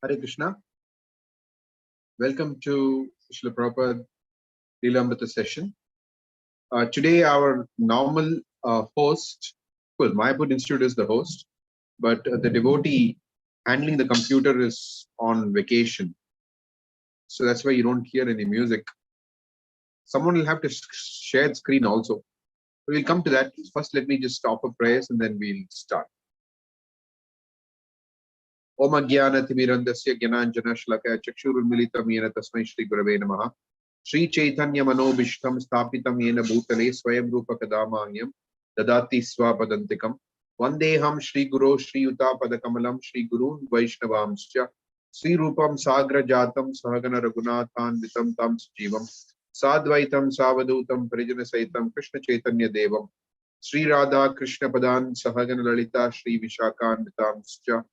Hare Krishna. Welcome to Srila Prabhupada Leelamrita session. Today our normal host, well, Mayapur Institute is the host, but the devotee handling the computer is on vacation. So that's why you don't hear any music. Someone will have to share the screen also. We'll come to that. First, let me just stop for prayers and then we'll start. Om Ajnanatirmirandasya Gyananjana Shlakaya Chakshurunmilitam Yena Tasmai Shri Gurave Namaha Shri Chaitanya Manobishtam Stapitam Yena Bhutale Swayam Rupa Kadamanyam Dadati Swapadantikam Vandeham Shri Guru Shri Yuta Padakamalam Shri Gurun Vaishnavamscha Sri Rupam Sagra Jatam Sahagana Raghunathan Vitam Tam Jivam Sadvaitam Savadutam Parijana Saitam Krishna Chaitanya Devam Sri Radha Krishna Padan Sahagana Lalita Shri Vishakan Vitamscha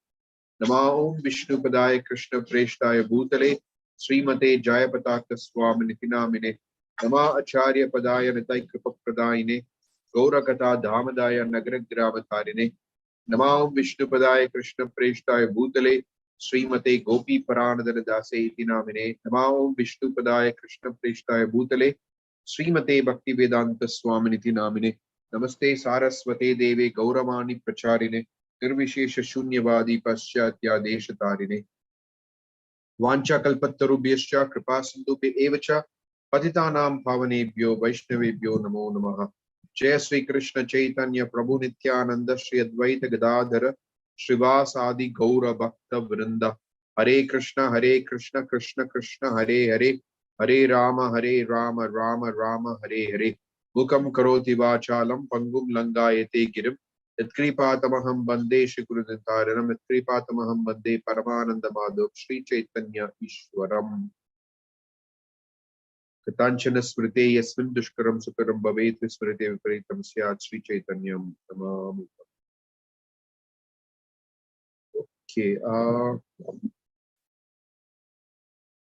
Namo Vishnu Padaya Krishna Preshtaya Bhutale Srimate Jayapataka Swamini Namine Nama Acharya Padaya Nitai Kripapradayine Gaurakata Dhamadaya Nagaragravatharine Nama Vishnu Padaya Krishna Preshtaya Bhutale Srimate Gopi Paranadana Dase Iti Namine Nama Vishnu Padaya Krishna Preshtaya Bhutale Srimate Bhakti Vedanta Swamini Namine Namaste Saraswate Deve Gauramani Pracharine निर्विशेष शून्यवादी पश्चात्या देश तारिणे वांछा कल्पतरुभ्यश्च कृपा सिंधुभ्य एव च पतितानां पावनेभ्यो वैष्णवेभ्यो नमो नमः जय श्री कृष्ण चैतन्य प्रभु नित्यानंद श्री अद्वैत गदाधर श्रीवासादि गौर भक्त वृंद हरे कृष्ण कृष्ण कृष्ण हरे हरे हरे राम राम राम हरे हरे मुखं करोति वाचालं पंगुं लंघयते गिरिं यत्कृपातमहं वन्दे श्रीगुरुदितारणं यत्कृपातमहं वन्दे परमानन्दमाधवं श्री चैतन्य ईश्वरम् कथाञ्चन स्मृते यस्मिन् दुष्करं सुकरं भवेत् विस्मृते विपरीतं स्यात् Shri चैतन्यं Namami. Okay,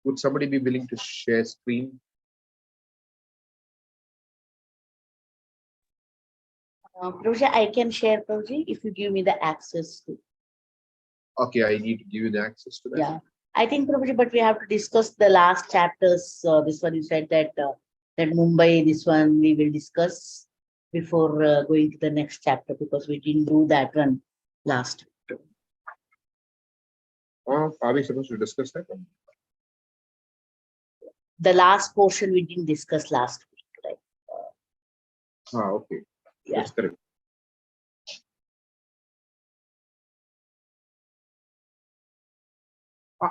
would somebody be willing to share screen? Prabhuji, I can share, Prabhuji, if you give me the access to. Okay, I need to give you the access to that. Yeah, I think, Prabhuji, but we have to discuss the last chapters. This one you said that that Mumbai, this one we will discuss before going to the next chapter because we didn't do that one last. Are we supposed to discuss that? The last portion we didn't discuss last week, right? Okay. Yeah. That's correct.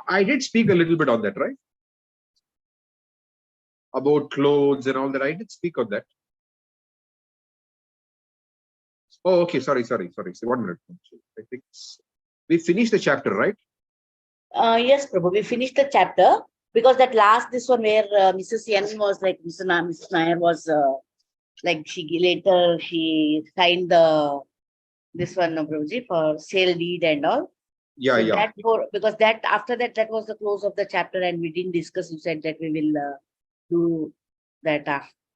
I did speak a little bit on that, right? About clothes and all that. I did speak on that. Oh, okay. Sorry. So 1 minute. I think we finished the chapter, right? Yes, Prabhu, we finished the chapter because that last, this one where Mrs. Yen was like, Mrs. Nair was like, she signed this one, no, Prabhuji, for sale deed and all. Yeah, so yeah. Because that after that was the close of the chapter and we didn't discuss. You said that we will do that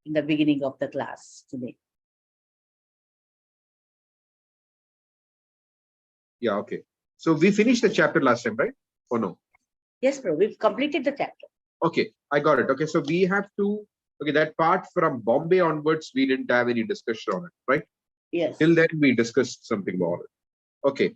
in the beginning of the class today. Yeah, okay. So we finished the chapter last time, right? Or no? Yes, bro. We've completed the chapter. Okay, I got it. Okay, so we have to, okay, that part from Bombay onwards, we didn't have any discussion on it, right? Yes. Till then, we discussed something about it. Okay.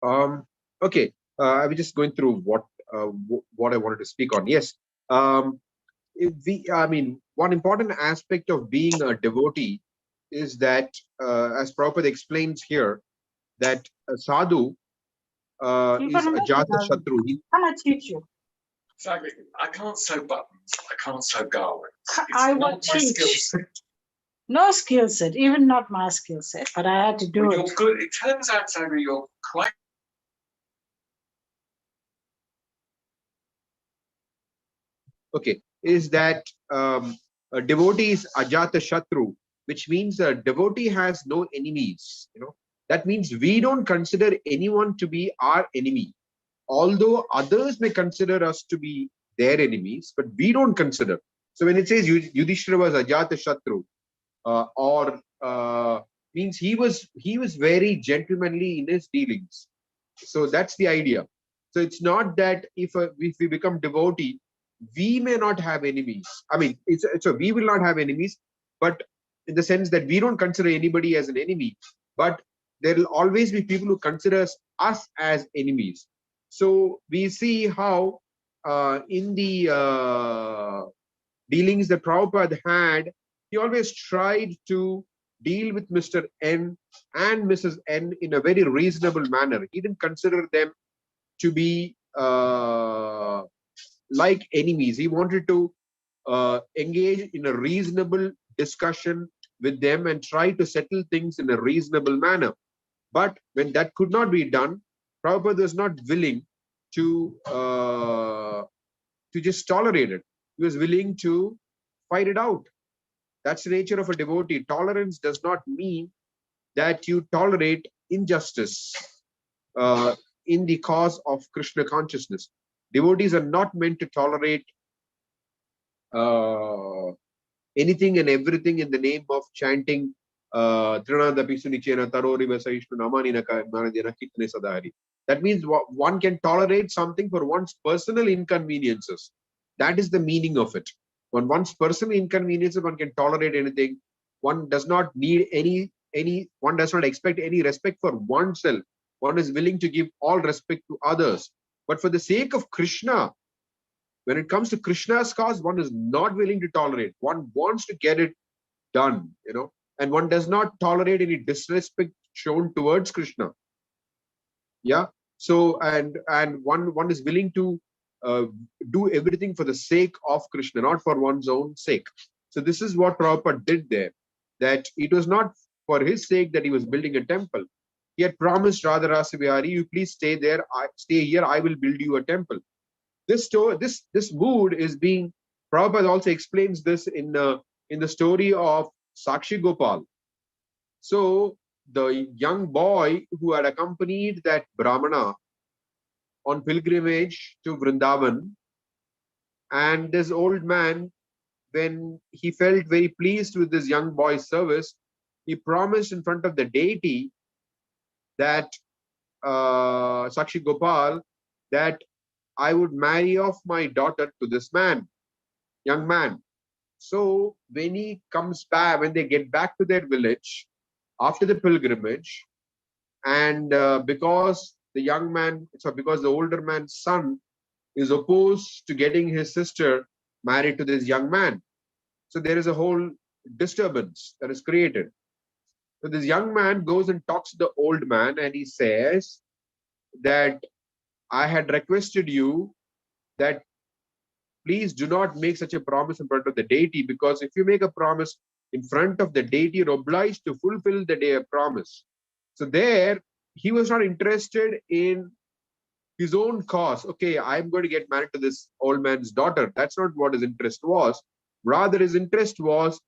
Okay, I was just going through what I wanted to speak on. Yes, I mean, one important aspect of being a devotee is that, as Prabhupada explains here, that a sadhu is a jata shatru. Can I teach you? Exactly. I can't sew buttons. I can't sew garlands. I It's will not my skill teach. set. No skill set, even not my skill set, but I had to do But it. you're good. It turns out, Sagar, you're quite Okay, is that a devotee is ajata shatru, which means a devotee has no enemies. That means we don't consider anyone to be our enemy, although others may consider us to be their enemies, but we don't consider. So when it says Yudhishthira was ajata shatru, or means he was very gentlemanly in his dealings. So that's the idea. So it's not that if we become devotee, we may not have enemies. I mean, so we will not have enemies, but in the sense that we don't consider anybody as an enemy, but there will always be people who consider us as enemies. So we see how in the dealings that Prabhupada had, he always tried to deal with Mr. N and Mrs. N in a very reasonable manner. He didn't consider them to be like enemies. He wanted to engage in a reasonable discussion with them and try to settle things in a reasonable manner. But when that could not be done, Prabhupada was not willing to just tolerate it. He was willing to fight it out. That's the nature of a devotee. Tolerance does not mean that you tolerate injustice uh, in the cause of Krishna consciousness. Devotees are not meant to tolerate uh, anything and everything in the name of chanting Trinadapi Sunichena Taroriva Saishnu Namanina Manadina Kitne Sadari. That means one can tolerate something for one's personal inconveniences. That is the meaning of it. When one's personal inconveniences, one can tolerate anything. One does not need one does not expect any respect for oneself. One is willing to give all respect to others. But for the sake of Krishna, when it comes to Krishna's cause, one is not willing to tolerate. One wants to get it done, and one does not tolerate any disrespect shown towards Krishna. Yeah. So and one is willing to do everything for the sake of Krishna, not for one's own sake. So this is what Prabhupada did there. That it was not for his sake that he was building a temple. He had promised Radharasa Vihari, you please stay there, stay here, I will build you a temple. This mood is being, Prabhupada also explains this in the story of Sakshi Gopal. So the young boy who had accompanied that Brahmana on pilgrimage to Vrindavan, and this old man, when he felt very pleased with this young boy's service, he promised in front of the deity that Sakshi Gopal, that I would marry off my daughter to this man, young man. So when he comes back, when they get back to their village after the pilgrimage, and because the older man's son is opposed to getting his sister married to this young man, so there is a whole disturbance that is created. So this young man goes and talks to the old man, and he says that I had requested you that please do not make such a promise in front of the deity, because if you make a promise in front of the deity, you're obliged to fulfill the promise. So there, he was not interested in his own cause. Okay, I'm going to get married to this old man's daughter. That's not what his interest was. Rather, his interest was,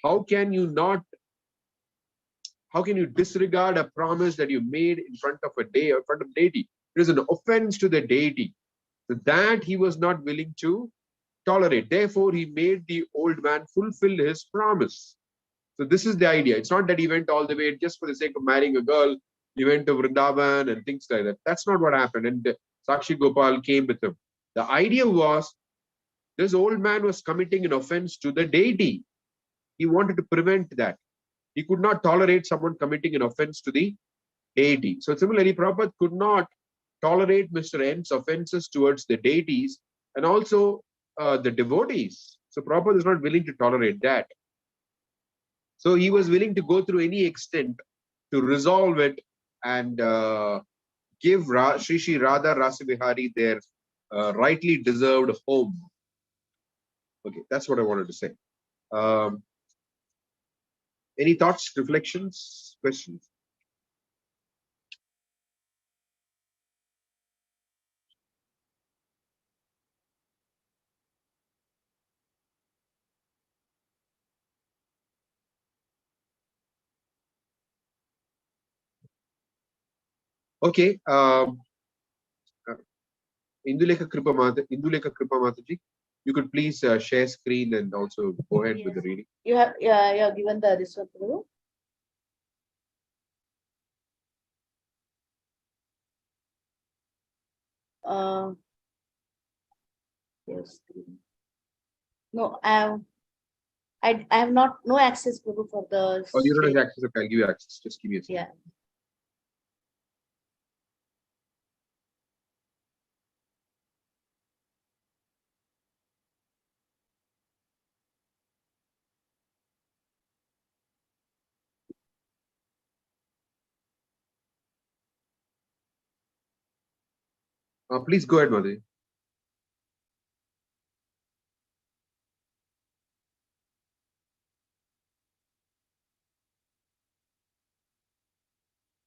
how can you disregard a promise that you made in front of deity? It is an offense to the deity. So that he was not willing to tolerate. Therefore, he made the old man fulfill his promise. So this is the idea. It's not that he went all the way just for the sake of marrying a girl. He went to Vrindavan and things like that. That's not what happened. And Sakshi Gopal came with him. The idea was, this old man was committing an offense to the deity. He wanted to prevent that. He could not tolerate someone committing an offense to the deity. So similarly, Prabhupada could not tolerate Mr. N's offenses towards the deities and also the devotees. So Prabhupada is not willing to tolerate that. So he was willing to go through any extent to resolve it and give Shri Shri Radha Rasa Vihari their rightly deserved home. Okay, that's what I wanted to say. Any thoughts, reflections, questions? Okay. Indulekha Kripa Mataji, you could please share screen and also go ahead with the reading. You have given the this one through. Yes. No, I have not no access Prabhu for the. Oh, you don't have access. Okay, I'll give you access. Just give me a second. Yeah. Please go ahead, Madhuri.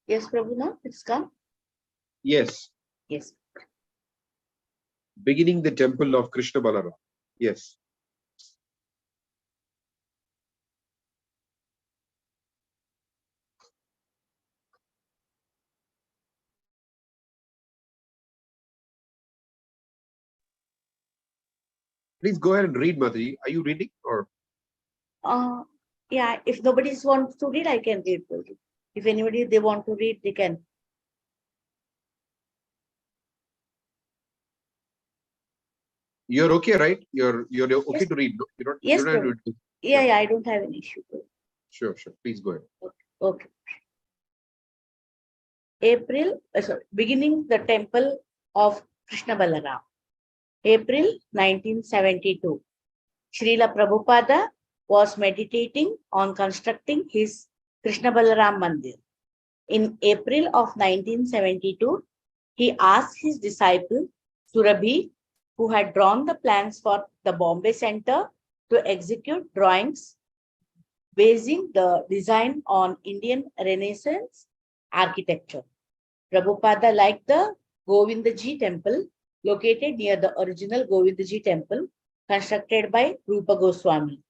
Yes, Prabhu, now it's come. Yes. Yes. Beginning the temple of Krishna Balaram. Yes. Please go ahead and read, Madhuri. Are you reading or? Yeah, if nobody wants to read, I can read. Prabhu. If anybody they want to read, they can. You're okay, right? You're okay Yes. to read. No? Yes, you don't have to. Yeah, I don't have an issue. Sure. Please go ahead. Okay. Beginning the temple of Krishna Balaram. April 1972. Srila Prabhupada was meditating on constructing his Krishna Balaram Mandir. In April of 1972, he asked his disciple Surabhi, who had drawn the plans for the Bombay Center, to execute drawings basing the design on Indian Renaissance architecture. Prabhupada liked the Govindaji temple located near the original Govindaji temple constructed by Rupa Goswami.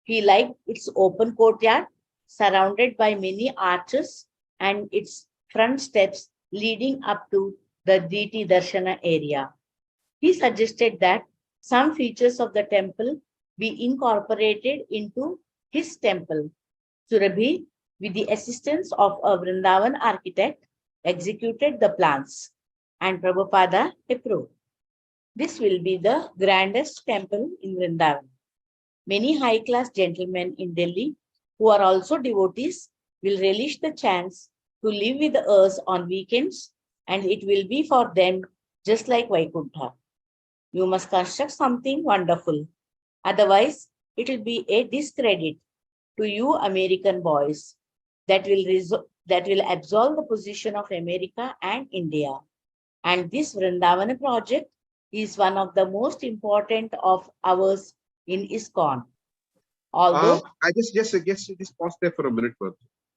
He liked its open courtyard surrounded by many arches and its front steps leading up to the Diti Darshana area. He suggested that some features of the temple be incorporated into his temple. Surabhi, with the assistance of a Vrindavan architect, executed the plans and Prabhupada approved. This will be the grandest temple in Vrindavan. Many high-class gentlemen in Delhi who are also devotees will relish the chance to live with us on weekends, and it will be for them just like Vaikuntha. You must construct something wonderful. Otherwise, it will be a discredit to you American boys that will absolve the position of America and India. And this Vrindavana project is one of the most important of ours in ISKCON. Although I just pause there for a minute, Madhuri.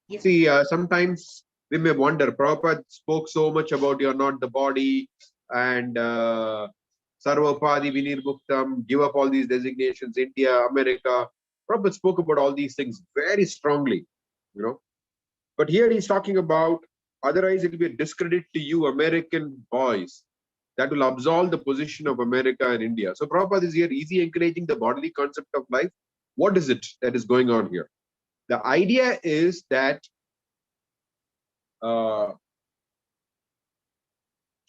yes, See, sometimes we may wonder, Prabhupada spoke so much about you're not the body and Sarvapadi Vinirmuktam, give up all these designations, India, America. Prabhupada spoke about all these things very strongly, you know. But here he's talking about, otherwise it will be a discredit to you American boys that will absolve the position of America and India. So Prabhupada is here, is he encouraging the bodily concept of life? What is it that is going on here? The idea is that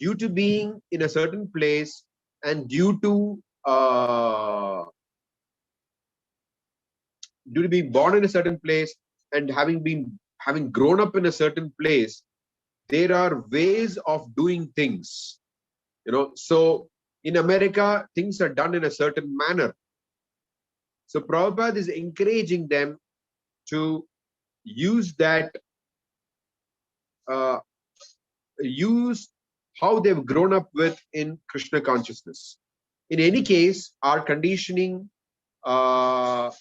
due to being in a certain place and due to being born in a certain place and having grown up in a certain place, there are ways of doing things. So in America, things are done in a certain manner. So Prabhupada is encouraging them to use that, use how they've grown up with in Krishna consciousness. In any case, our conditioning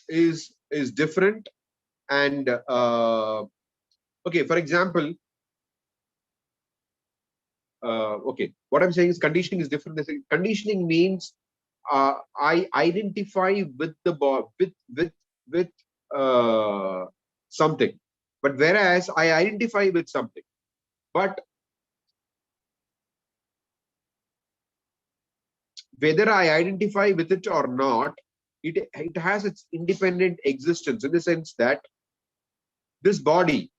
is different. And okay, for example, okay, what I'm saying is conditioning is different. Conditioning means I identify with the with something, but whereas I identify with something, but whether I identify with it or not, it has its independent existence, in the sense that this body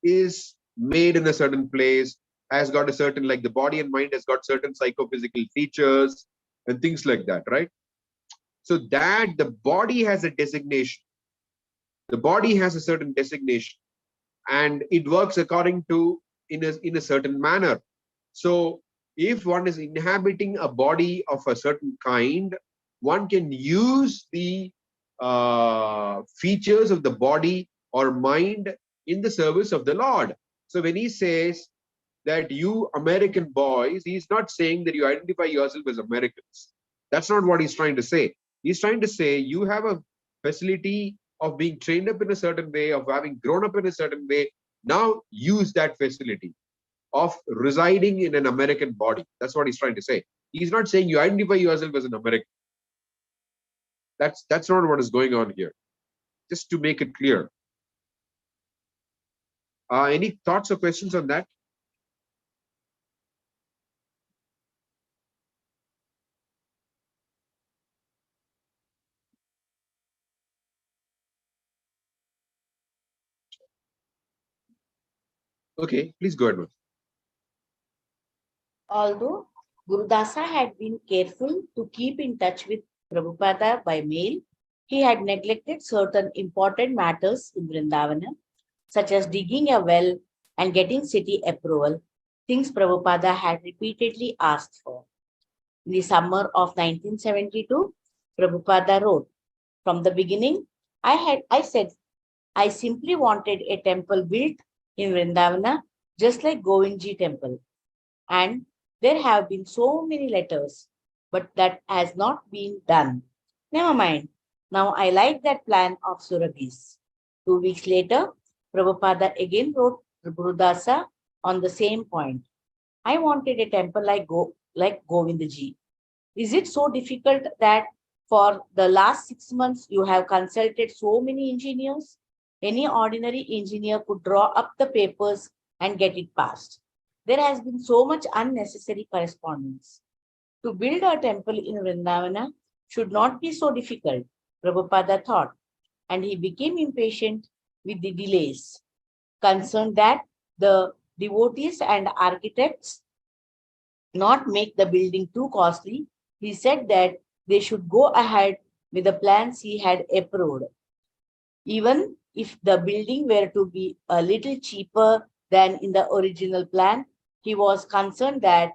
is made in a certain place, has got a certain, like the body and mind has got certain psychophysical features and things like that, right? So that the body has a designation. The body has a certain designation, and it works according to in a certain manner. So if one is inhabiting a body of a certain kind, one can use the features of the body or mind in the service of the Lord. So when he says that you American boys, he's not saying that you identify yourself as Americans. That's not what he's trying to say. He's trying to say you have a facility of being trained up in a certain way, of having grown up in a certain way. Now use that facility of residing in an American body. That's what he's trying to say. He's not saying you identify yourself as an American. That's not what is going on here. Just to make it clear. Any thoughts or questions on that? Okay, please go ahead, ma'am. Although Gurudasa had been careful to keep in touch with Prabhupada by mail, he had neglected certain important matters in Vrindavana, such as digging a well and getting city approval, things Prabhupada had repeatedly asked for. In the summer of 1972, Prabhupada wrote, "From the beginning, I said I simply wanted a temple built in Vrindavana, just like Govindji temple. And there have been so many letters, but that has not been done. Never mind. Now I like that plan of Surabhi's." 2 weeks later, Prabhupada again wrote Gurudasa on the same point. "I wanted a temple like Govindji. Is it so difficult that for the last 6 months you have consulted so many engineers? Any ordinary engineer could draw up the papers and get it passed. There has been so much unnecessary correspondence. To build a temple in Vrindavana should not be so difficult," Prabhupada thought, and he became impatient with the delays, concerned that the devotees and architects not make the building too costly. He said that they should go ahead with the plans he had approved. Even if the building were to be a little cheaper than in the original plan, he was concerned that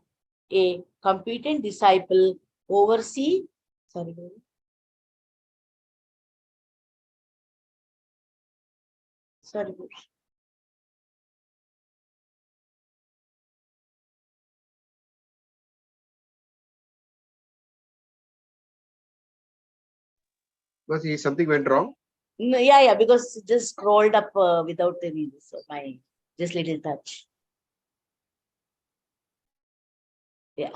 a competent disciple oversee sorry. Was something went wrong? No, yeah, because it just scrolled up without any, so my just little touch. Yeah.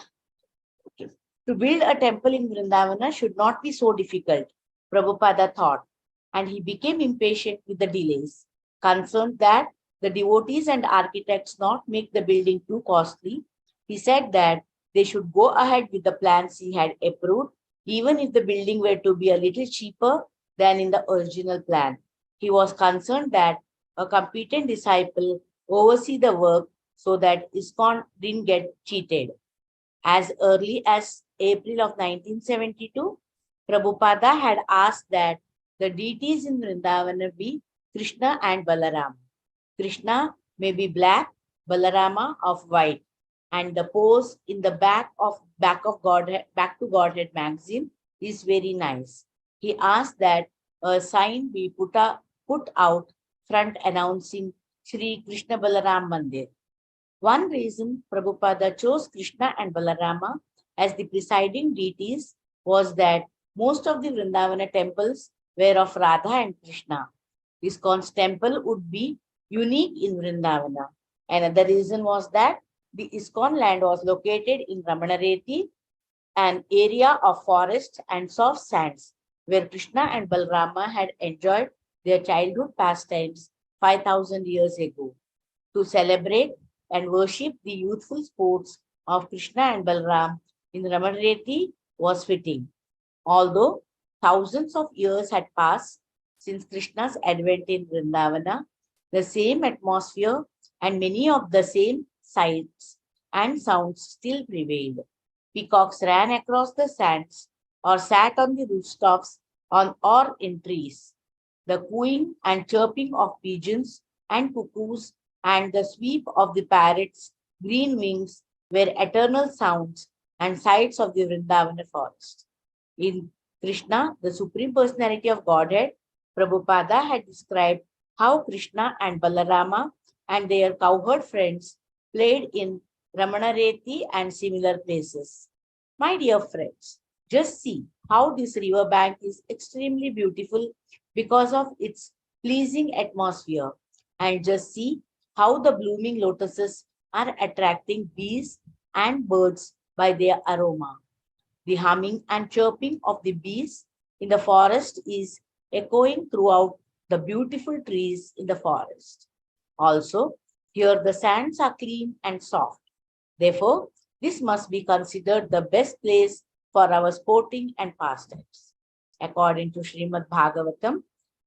Okay. To build a temple in Vrindavana should not be so difficult, Prabhupada thought, and he became impatient with the delays, concerned that the devotees and architects not make the building too costly. He said that they should go ahead with the plans he had approved, even if the building were to be a little cheaper than in the original plan. He was concerned that a competent disciple oversee the work so that ISKCON didn't get cheated. As early as April of 1972, Prabhupada had asked that the deities in Vrindavana be Krishna and Balaram. Krishna may be black Balarama of white, and the pose in the back of Godhead, Back to Godhead magazine is very nice. He asked that a sign be put out front announcing Sri Krishna Balaram Mandir. One reason Prabhupada chose Krishna and Balarama as the presiding deities was that most of the Vrindavana temples were of Radha and Krishna. ISKCON's temple would be unique in Vrindavana. Another reason was that the ISKCON land was located in Ramanareti, an area of forest and soft sands where Krishna and Balarama had enjoyed their childhood pastimes 5,000 years ago. To celebrate and worship the youthful sports of Krishna and Balram in Ramanareti was fitting. Although thousands of years had passed since Krishna's advent in Vrindavana, the same atmosphere and many of the same sights and sounds still prevailed. Peacocks ran across the sands or sat on the rooftops or in trees. The cooing and chirping of pigeons and cuckoos and the sweep of the parrot's green wings were eternal sounds and sights of the Vrindavana forest. In Krishna, the Supreme Personality of Godhead, Prabhupada had described how Krishna and Balarama and their cowherd friends played in Ramanareti and similar places. My dear friends, just see how this river bank is extremely beautiful because of its pleasing atmosphere, and just see how the blooming lotuses are attracting bees and birds by their aroma. The humming and chirping of the bees in the forest is echoing throughout the beautiful trees in the forest. Also, here the sands are clean and soft. Therefore, this must be considered the best place for our sporting and pastimes. According to Srimad Bhagavatam,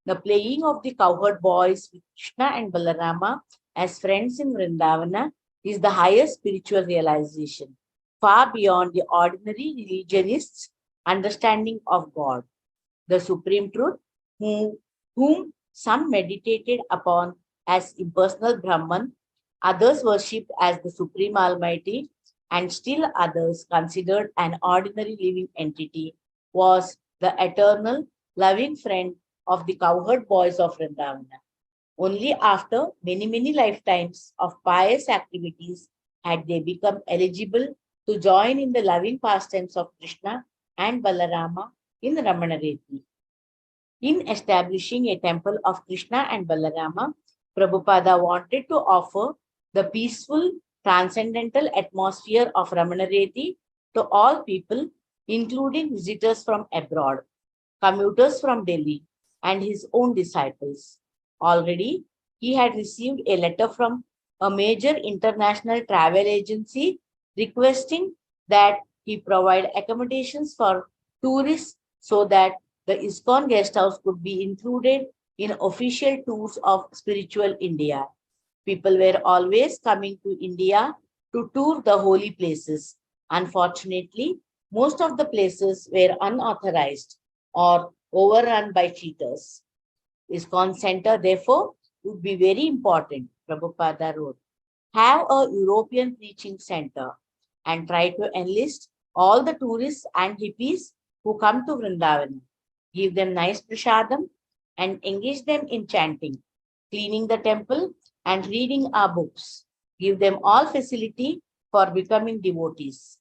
the playing of the cowherd boys with Krishna and Balarama as friends in Vrindavana is the highest spiritual realization, far beyond the ordinary religionists' understanding of God. The supreme truth, whom some meditated upon as impersonal Brahman, others worshipped as the Supreme Almighty, and still others considered an ordinary living entity, was the eternal, loving friend of the cowherd boys of Vrindavana. Only after many, many lifetimes of pious activities had they become eligible to join in the loving pastimes of Krishna and Balarama in Ramanareti. In establishing a temple of Krishna and Balarama, Prabhupada wanted to offer the peaceful, transcendental atmosphere of Ramanareti to all people, including visitors from abroad, commuters from Delhi, and his own disciples. Already, he had received a letter from a major international travel agency requesting that he provide accommodations for tourists so that the ISKCON guest house could be included in official tours of spiritual India. People were always coming to India to tour the holy places. Unfortunately, most of the places were unauthorized or overrun by cheaters. ISKCON Center, therefore, would be very important, Prabhupada wrote. Have a European preaching center and try to enlist all the tourists and hippies who come to Vrindavan. Give them nice prasadam and engage them in chanting, cleaning the temple, and reading our books. Give them all facility for becoming devotees.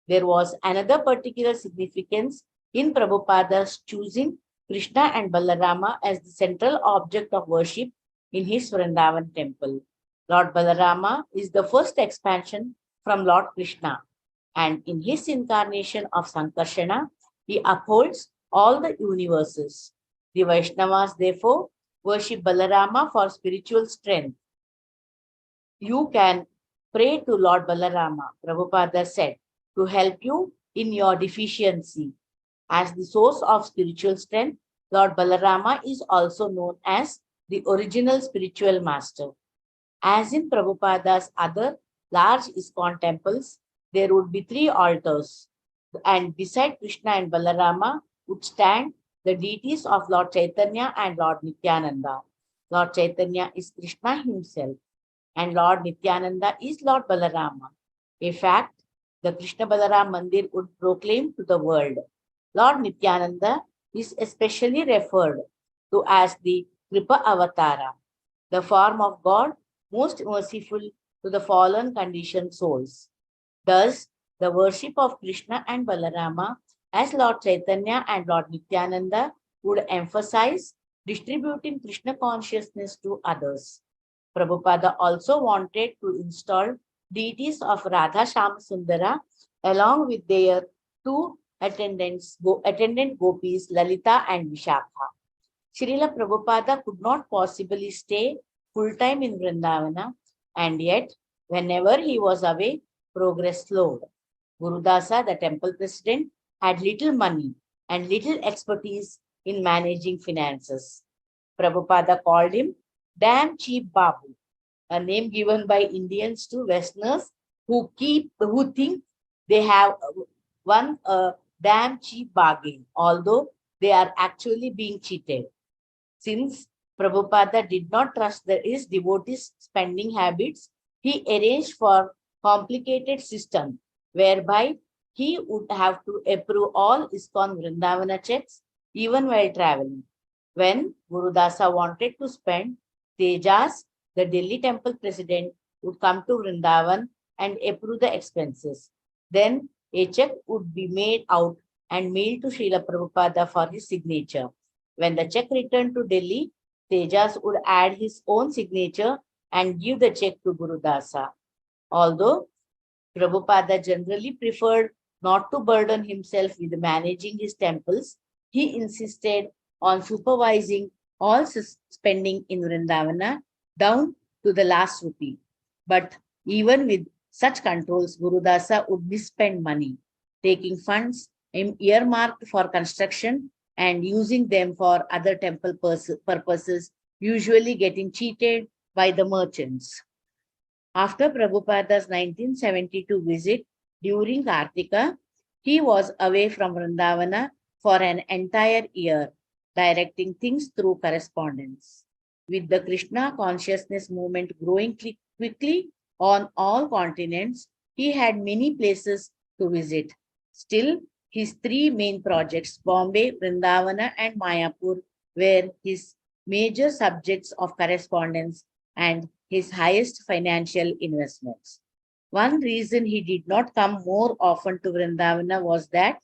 There was another particular significance in Prabhupada's choosing Krishna and Balarama as the central object of worship in his Vrindavan temple. Lord Balarama is the first expansion from Lord Krishna, and in his incarnation of Sankarshana, he upholds all the universes. The Vaishnavas, therefore, worship Balarama for spiritual strength. You can pray to Lord Balarama, Prabhupada said, to help you in your deficiency. As the source of spiritual strength, Lord Balarama is also known as the original spiritual master. As in Prabhupada's other large ISKCON temples, there would be 3 altars, and beside Krishna and Balarama would stand the deities of Lord Chaitanya and Lord Nityananda. Lord Chaitanya is Krishna himself. and Lord Nityananda is Lord Balarama. In fact, the Krishna Balaram Mandir would proclaim to the world. Lord Nityananda is especially referred to as the Kripa Avatara, the form of God most merciful to the fallen conditioned souls. Thus, the worship of Krishna and Balarama as Lord Chaitanya and Lord Nityananda would emphasize distributing Krishna consciousness to others. Prabhupada also wanted to install deities of Radha Shama Sundara along with their two attendant gopis Lalita and Vishakha. Srila Prabhupada could not possibly stay full-time in Vrindavana, and yet whenever he was away, progress slowed. Gurudasa, the temple president, had little money and little expertise in managing finances. Prabhupada called him Damn Cheap Babu, a name given by Indians to Westerners who think they have won a damn cheap bargain, although they are actually being cheated. Since Prabhupada did not trust his devotees' spending habits, he arranged for complicated system whereby he would have to approve all ISKCON Vrindavana checks even while traveling. When Gurudasa wanted to spend, Tejas, the Delhi temple president, would come to Vrindavan and approve the expenses. Then a check would be made out and mailed to Srila Prabhupada for his signature. When the check returned to Delhi, Tejas would add his own signature and give the check to Gurudasa. Although Prabhupada generally preferred not to burden himself with managing his temples, he insisted on supervising all spending in Vrindavana down to the last rupee. But even with such controls, Gurudasa would misspend money, taking funds earmarked for construction and using them for other temple purposes, usually getting cheated by the merchants. After Prabhupada's 1972 visit during Kartika, he was away from Vrindavana for an entire year, directing things through correspondence. With the Krishna consciousness movement growing quickly on all continents, he had many places to visit. Still, his three main projects, Bombay, Vrindavana, and Mayapur, were his major subjects of correspondence and his highest financial investments. One reason he did not come more often to Vrindavana was that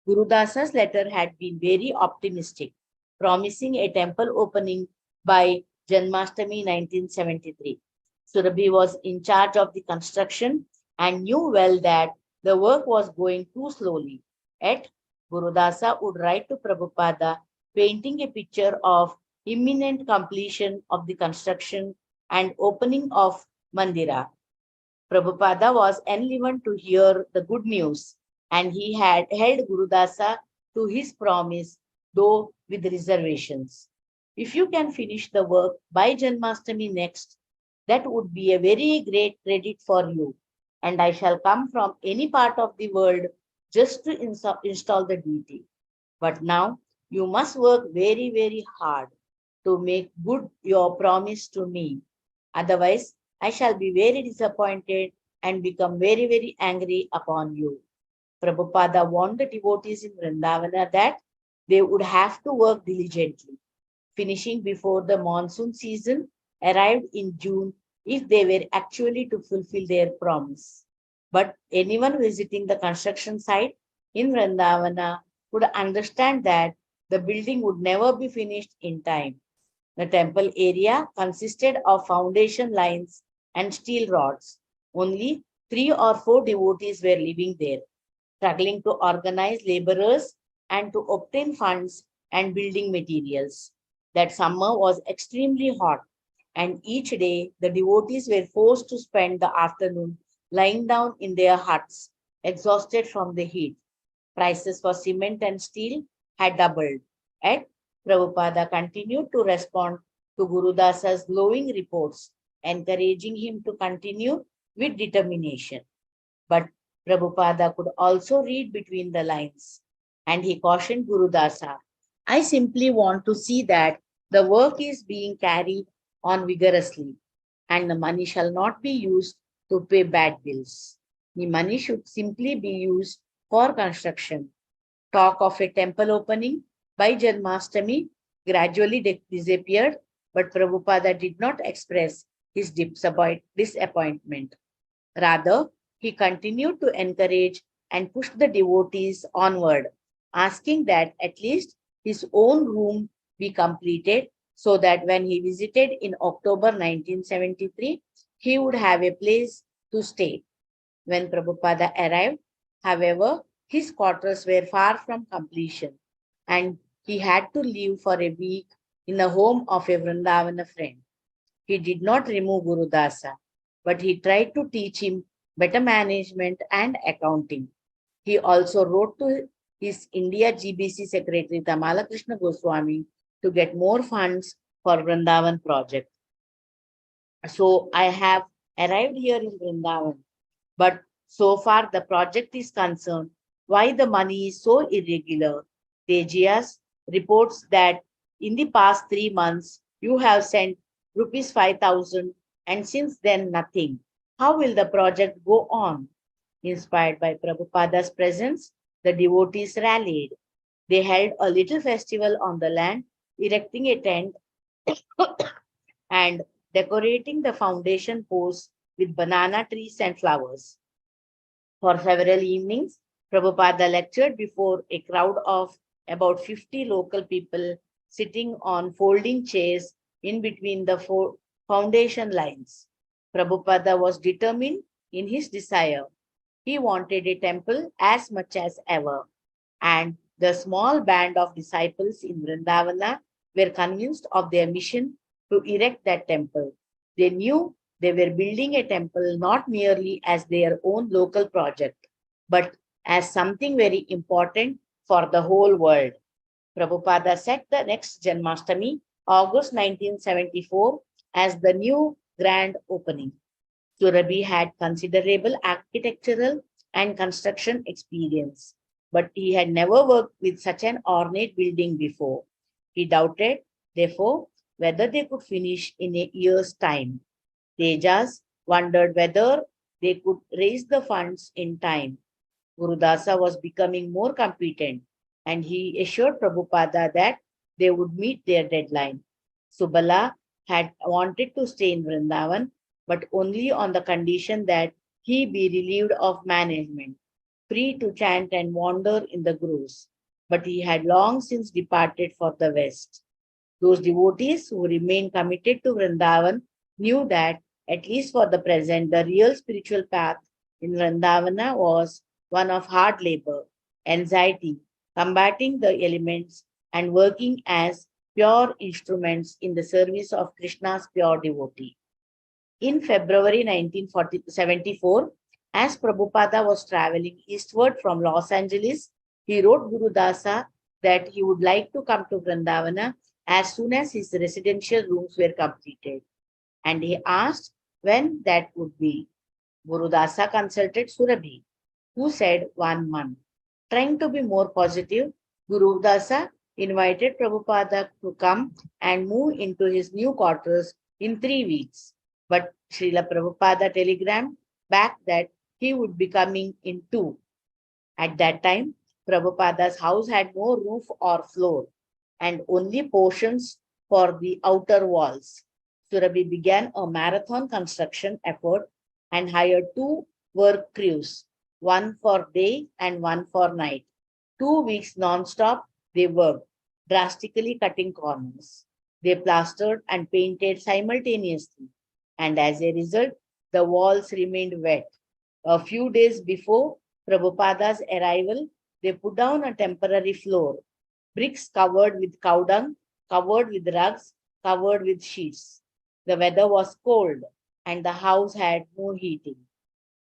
Gurudasa's letter had been very optimistic, promising a temple opening by Janmashtami 1973. Surabhi was in charge of the construction and knew well that the work was going too slowly. Yet, Gurudasa would write to Prabhupada, painting a picture of imminent completion of the construction and opening of Mandira. Prabhupada was enlivened to hear the good news, and he had held Gurudasa to his promise, though with reservations. If you can finish the work by Janmashtami next, that would be a very great credit for you, and I shall come from any part of the world just to install the deity. But now you must work very, very hard to make good your promise to me. Otherwise, I shall be very disappointed and become very, very angry upon you. Prabhupada warned the devotees in Vrindavana that they would have to work diligently, finishing before the monsoon season arrived in June if they were actually to fulfill their promise. But anyone visiting the construction site in Vrindavana would understand that the building would never be finished in time. The temple area consisted of foundation lines and steel rods. Only 3 or 4 devotees were living there, struggling to organize laborers and to obtain funds and building materials. That summer was extremely hot, and each day the devotees were forced to spend the afternoon lying down in their huts, exhausted from the heat. Prices for cement and steel had doubled. Yet, Prabhupada continued to respond to Gurudasa's glowing reports, encouraging him to continue with determination. But Prabhupada could also read between the lines, and he cautioned Gurudasa, I simply want to see that the work is being carried on vigorously. and the money shall not be used to pay bad bills. The money should simply be used for construction. Talk of a temple opening by Janmashtami gradually disappeared, but Prabhupada did not express his disappointment. Rather, he continued to encourage and push the devotees onward, asking that at least his own room be completed so that when he visited in October 1973, he would have a place to stay. When Prabhupada arrived, however, his quarters were far from completion, and he had to live for a week in the home of a Vrindavana friend. He did not remove Guru Dasa, but he tried to teach him better management and accounting. He also wrote to his India GBC secretary Tamala Krishna Goswami to get more funds for Vrindavan project. So I have arrived here in Vrindavan, but so far the project is concerned, why the money is so irregular? Tejias reports that in the past 3 months, you have sent rupees 5,000 and since then nothing. How will the project go on? Inspired by Prabhupada's presence, the devotees rallied. They held a little festival on the land, erecting a tent and decorating the foundation posts with banana trees and flowers. For several evenings, Prabhupada lectured before a crowd of about 50 local people sitting on folding chairs in between the foundation lines. Prabhupada was determined in his desire. He wanted a temple as much as ever, and the small band of disciples in Vrindavana were convinced of their mission to erect that temple. They knew they were building a temple not merely as their own local project, but as something very important for the whole world. Prabhupada set the next Janmashtami, August 1974, as the new grand opening. Surabhi had considerable architectural and construction experience, but he had never worked with such an ornate building before. He doubted, therefore, whether they could finish in a year's time. Tejas wondered whether they could raise the funds in time. Gurudasa was becoming more competent, and he assured Prabhupada that they would meet their deadline. Subala had wanted to stay in Vrindavan, but only on the condition that he be relieved of management, free to chant and wander in the groves. But he had long since departed for the west. Those devotees who remained committed to Vrindavan knew that, at least for the present, the real spiritual path in Vrindavana was one of hard labor, anxiety, combating the elements, and working as pure instruments in the service of Krishna's pure devotee. In February 1974, as Prabhupada was traveling eastward from Los Angeles, he wrote Guru Dasa that he would like to come to Vrindavana as soon as his residential rooms were completed, and he asked when that would be. Guru Dasa consulted Surabhi, who said 1 month. Trying to be more positive, Guru Dasa invited Prabhupada to come and move into his new quarters in 3 weeks. But Srila Prabhupada telegrammed back that he would be coming in 2. At that time, Prabhupada's house had no roof or floor and only portions for the outer walls. Surabhi began a marathon construction effort and hired 2 work crews, one for day and one for night. 2 weeks non-stop, they worked, drastically cutting corners. They plastered and painted simultaneously, and as a result, the walls remained wet. A few days before Prabhupada's arrival, they put down a temporary floor, bricks covered with cow dung, covered with rugs, covered with sheets. The weather was cold and the house had no heating.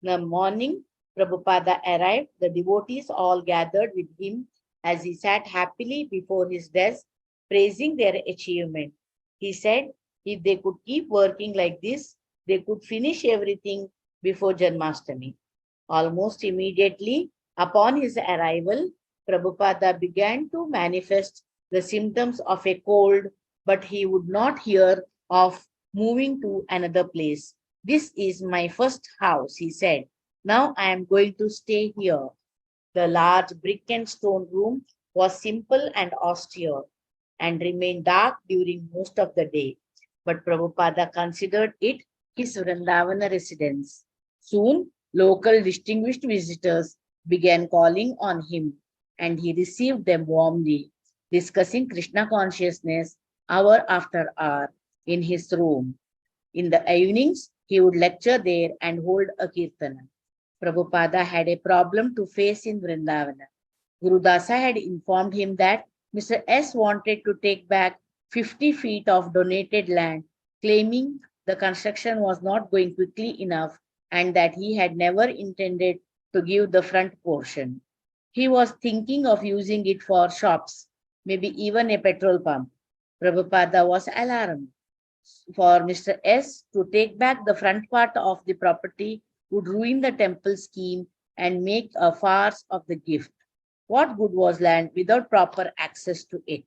In the morning, Prabhupada arrived. The devotees all gathered with him as he sat happily before his desk, praising their achievement. He said if they could keep working like this, they could finish everything before Janmashtami. Almost immediately upon his arrival, Prabhupada began to manifest the symptoms of a cold, but he would not hear of moving to another place. This is my first house, he said. Now I am going to stay here. The large brick and stone room was simple and austere and remained dark during most of the day. But Prabhupada considered it his Vrindavana residence. Soon, local distinguished visitors began calling on him, and he received them warmly, discussing Krishna consciousness hour after hour in his room. In the evenings, he would lecture there and hold a kirtana. Prabhupada had a problem to face in Vrindavana. Gurudasa had informed him that Mr. S wanted to take back 50 feet of donated land, claiming the construction was not going quickly enough and that he had never intended to give the front portion. He was thinking of using it for shops, maybe even a petrol pump. Prabhupada was alarmed. For Mr. S to take back the front part of the property would ruin the temple scheme and make a farce of the gift. What good was land without proper access to it?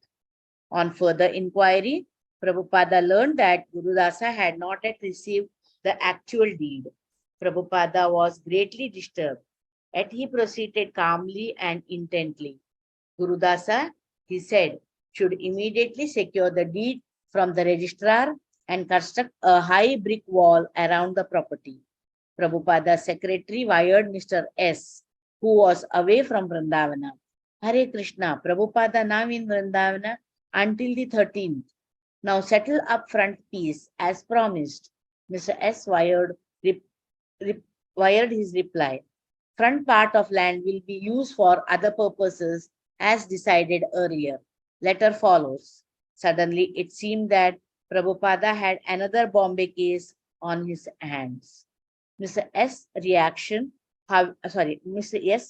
On further inquiry, Prabhupada learned that Gurudasa had not yet received the actual deed. Prabhupada was greatly disturbed, yet he proceeded calmly and intently. Gurudasa, he said, should immediately secure the deed from the registrar and construct a high brick wall around the property. Prabhupada's secretary wired Mr. S, who was away from Vrindavana. Hare Krishna, Prabhupada now in Vrindavana until the 13th. Now settle up front piece as promised. Mr. S wired his reply. Front part of land will be used for other purposes as decided earlier. Letter follows. Suddenly it seemed that Prabhupada had another Bombay case on his hands. Mr. S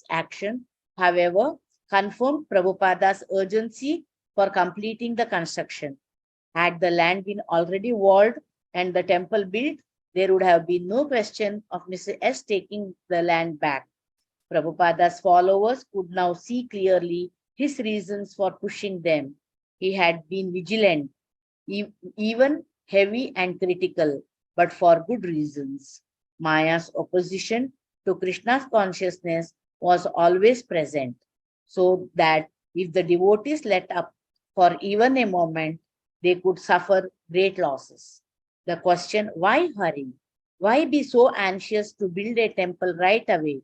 action, however, confirmed Prabhupada's urgency for completing the construction. Had the land been already walled and the temple built, there would have been no question of Mr. S taking the land back. Prabhupada's followers could now see clearly his reasons for pushing them. He had been vigilant, even heavy and critical, but for good reasons. Maya's opposition to Krishna's consciousness was always present, so that if the devotees let up for even a moment, they could suffer great losses. The question, why hurry? Why be so anxious to build a temple right away?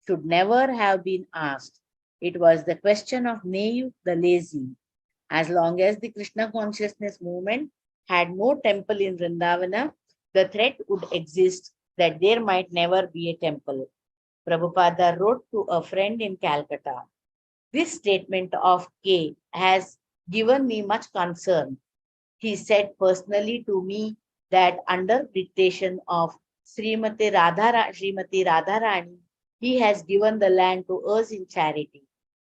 Should never have been asked. It was the question of naive, the lazy. As long as the Krishna consciousness movement had no temple in Vrindavana, the threat would exist that there might never be a temple. Prabhupada wrote to a friend in Calcutta, "This statement of K has given me much concern. He said personally to me that under dictation of Srimati Radharani, he has given the land to us in charity.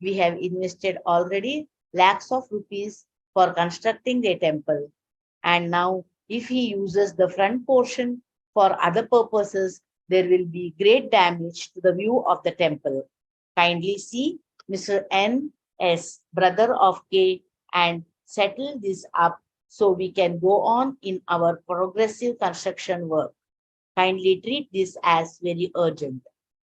We have invested already lakhs of rupees for constructing a temple. And now, if he uses the front portion for other purposes, there will be great damage to the view of the temple. Kindly see Mr. N.S., brother of K, and settle this up so we can go on in our progressive construction work. Kindly treat this as very urgent."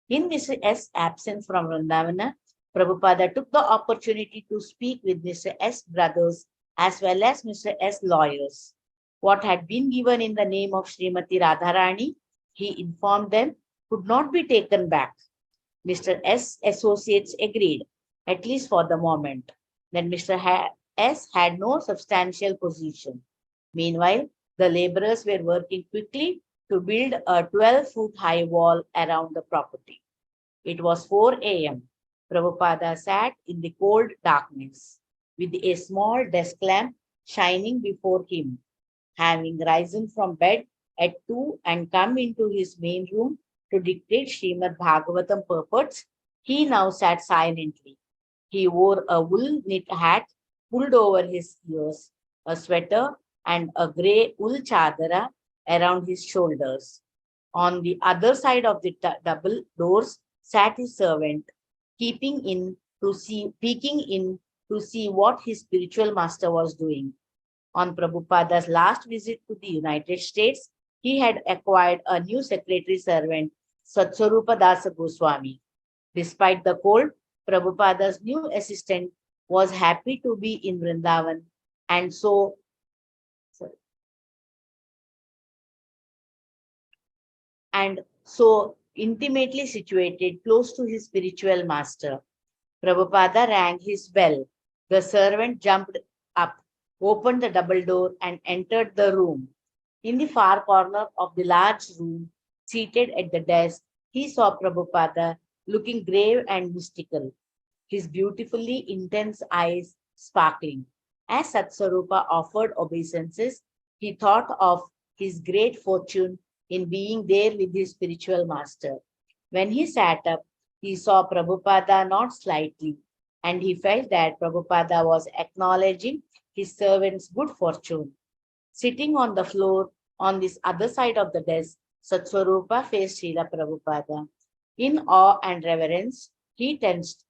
In Mr. S. absence from Vrindavana, Prabhupada took the opportunity to speak with Mr. S. brothers as well as Mr. S. lawyers. What had been given in the name of Srimati Radharani, he informed them, could not be taken back. Mr. S. associates agreed, at least for the moment. Then Mr. S. had no substantial position. Meanwhile, the laborers were working quickly to build a 12-foot high wall around the property. It was 4 a.m. Prabhupada sat in the cold darkness with a small desk lamp shining before him. Having risen from bed at 2 and come into his main room to dictate Srimad Bhagavatam purports, he now sat silently. He wore a wool knit hat pulled over his ears, a sweater, and a grey wool chadara around his shoulders. On the other side of the double doors sat his servant, peeking in to see what his spiritual master was doing. On Prabhupada's last visit to the United States, he had acquired a new secretary servant, Satswarupa Dasa Goswami. Despite the cold, Prabhupada's new assistant was happy to be in Vrindavan and so intimately situated close to his spiritual master. Prabhupada rang his bell. The servant jumped up, opened the double door, and entered the room. In the far corner of the large room, seated at the desk, he saw Prabhupada looking grave and mystical, his beautifully intense eyes sparkling. As Satswarupa offered obeisances, he thought of his great fortune in being there with his spiritual master. When he sat up, he saw Prabhupada nod slightly, and he felt that Prabhupada was acknowledging his servant's good fortune. Sitting on the floor on this other side of the desk, Satswarupa faced Srila Prabhupada. In awe and reverence, he tensed,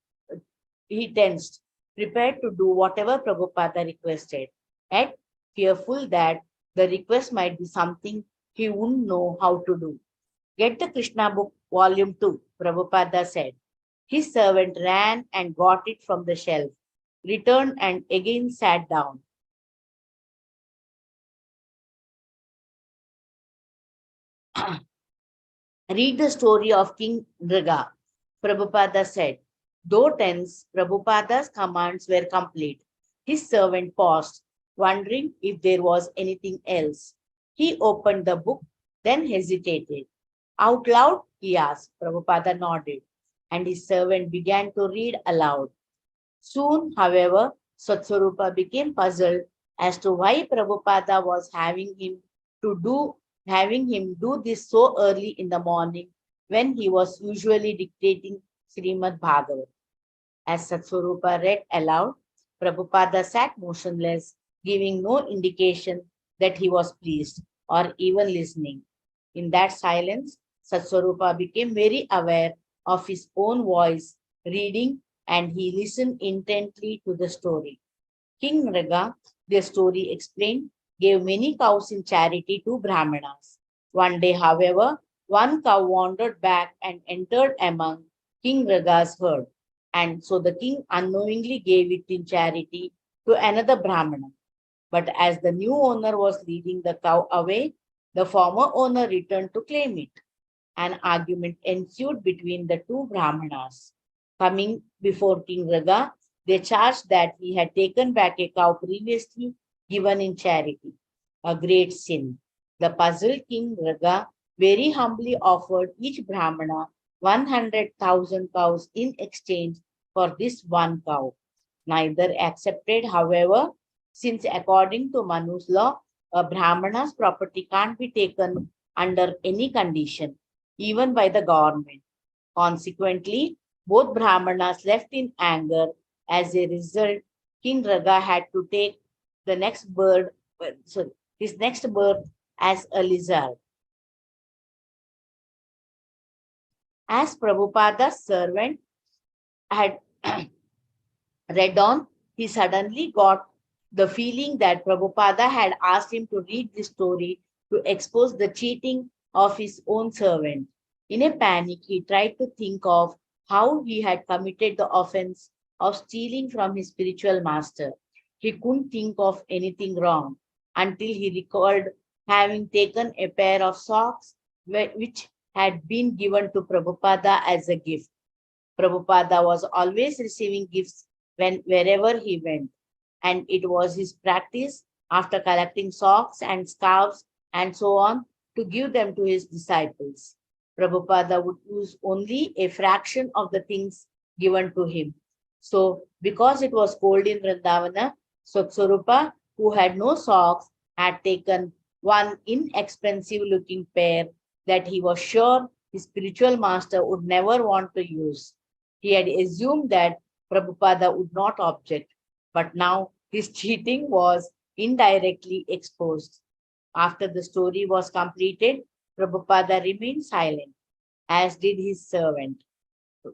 prepared to do whatever Prabhupada requested, yet fearful that the request might be something he wouldn't know how to do. Get the Krishna book, volume 2, Prabhupada said. His servant ran and got it from the shelf, returned and again sat down. Read the story of King Nriga, Prabhupada said. Though tense, Prabhupada's commands were complete. His servant paused, wondering if there was anything else. He opened the book, then hesitated. Out loud, he asked. Prabhupada nodded, and his servant began to read aloud. Soon, however, Satswarupa became puzzled as to why Prabhupada was having him do this so early in the morning when he was usually dictating Srimad Bhagavatam. As Satswarupa read aloud, Prabhupada sat motionless, giving no indication that he was pleased or even listening. In that silence, Satswarupa became very aware of his own voice reading, and he listened intently to the story. King Nriga, the story explained, gave many cows in charity to Brahmanas. One day, however, one cow wandered back and entered among King Nriga's herd, and so the king unknowingly gave it in charity to another Brahmana. But as the new owner was leading the cow away, the former owner returned to claim it. An argument ensued between the two Brahmanas. Coming before King Nriga, they charged that he had taken back a cow previously given in charity, a great sin. The puzzled King Nriga very humbly offered each Brahmana 100,000 cows in exchange for this one cow. Neither accepted, however, since according to Manu's law, a Brahmana's property can't be taken under any condition, even by the government. Consequently, both Brahmanas left in anger. As a result, King Nriga had to take the next bird, his next birth as a lizard. As Prabhupada's servant had read on, he suddenly got the feeling that Prabhupada had asked him to read this story to expose the cheating of his own servant. In a panic, he tried to think of how he had committed the offense of stealing from his spiritual master. He couldn't think of anything wrong until he recalled having taken a pair of socks which had been given to Prabhupada as a gift. Prabhupada was always receiving gifts wherever he went, and it was his practice, after collecting socks and scarves and so on, to give them to his disciples. Prabhupada would use only a fraction of the things given to him. So, because it was cold in Vrindavana, Satswarupa, who had no socks, had taken one inexpensive looking pair that he was sure his spiritual master would never want to use. He had assumed that Prabhupada would not object, but now his cheating was indirectly exposed. After the story was completed, Prabhupada remained silent, as did his servant.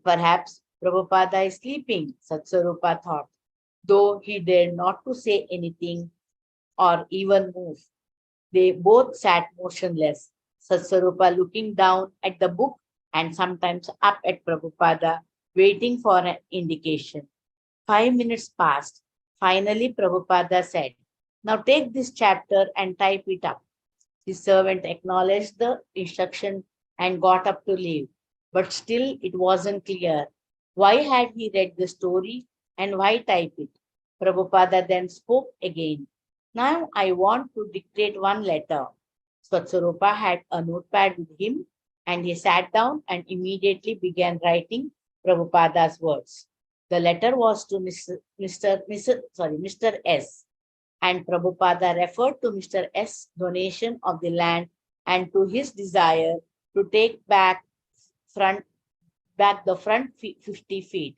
Perhaps Prabhupada is sleeping, Satswarupa thought. Though he dared not to say anything, or even move. They both sat motionless, Satsarupa looking down at the book and sometimes up at Prabhupada, waiting for an indication. 5 minutes passed. Finally, Prabhupada said, "Now take this chapter and type it up." His servant acknowledged the instruction and got up to leave. But still, it wasn't clear. Why had he read the story and why type it? Prabhupada then spoke again. "Now I want to dictate one letter." Swatswarupa had a notepad with him and he sat down and immediately began writing Prabhupada's words. The letter was to Mr. S. And Prabhupada referred to Mr. S. donation of the land and to his desire to take front, back the front 50 feet.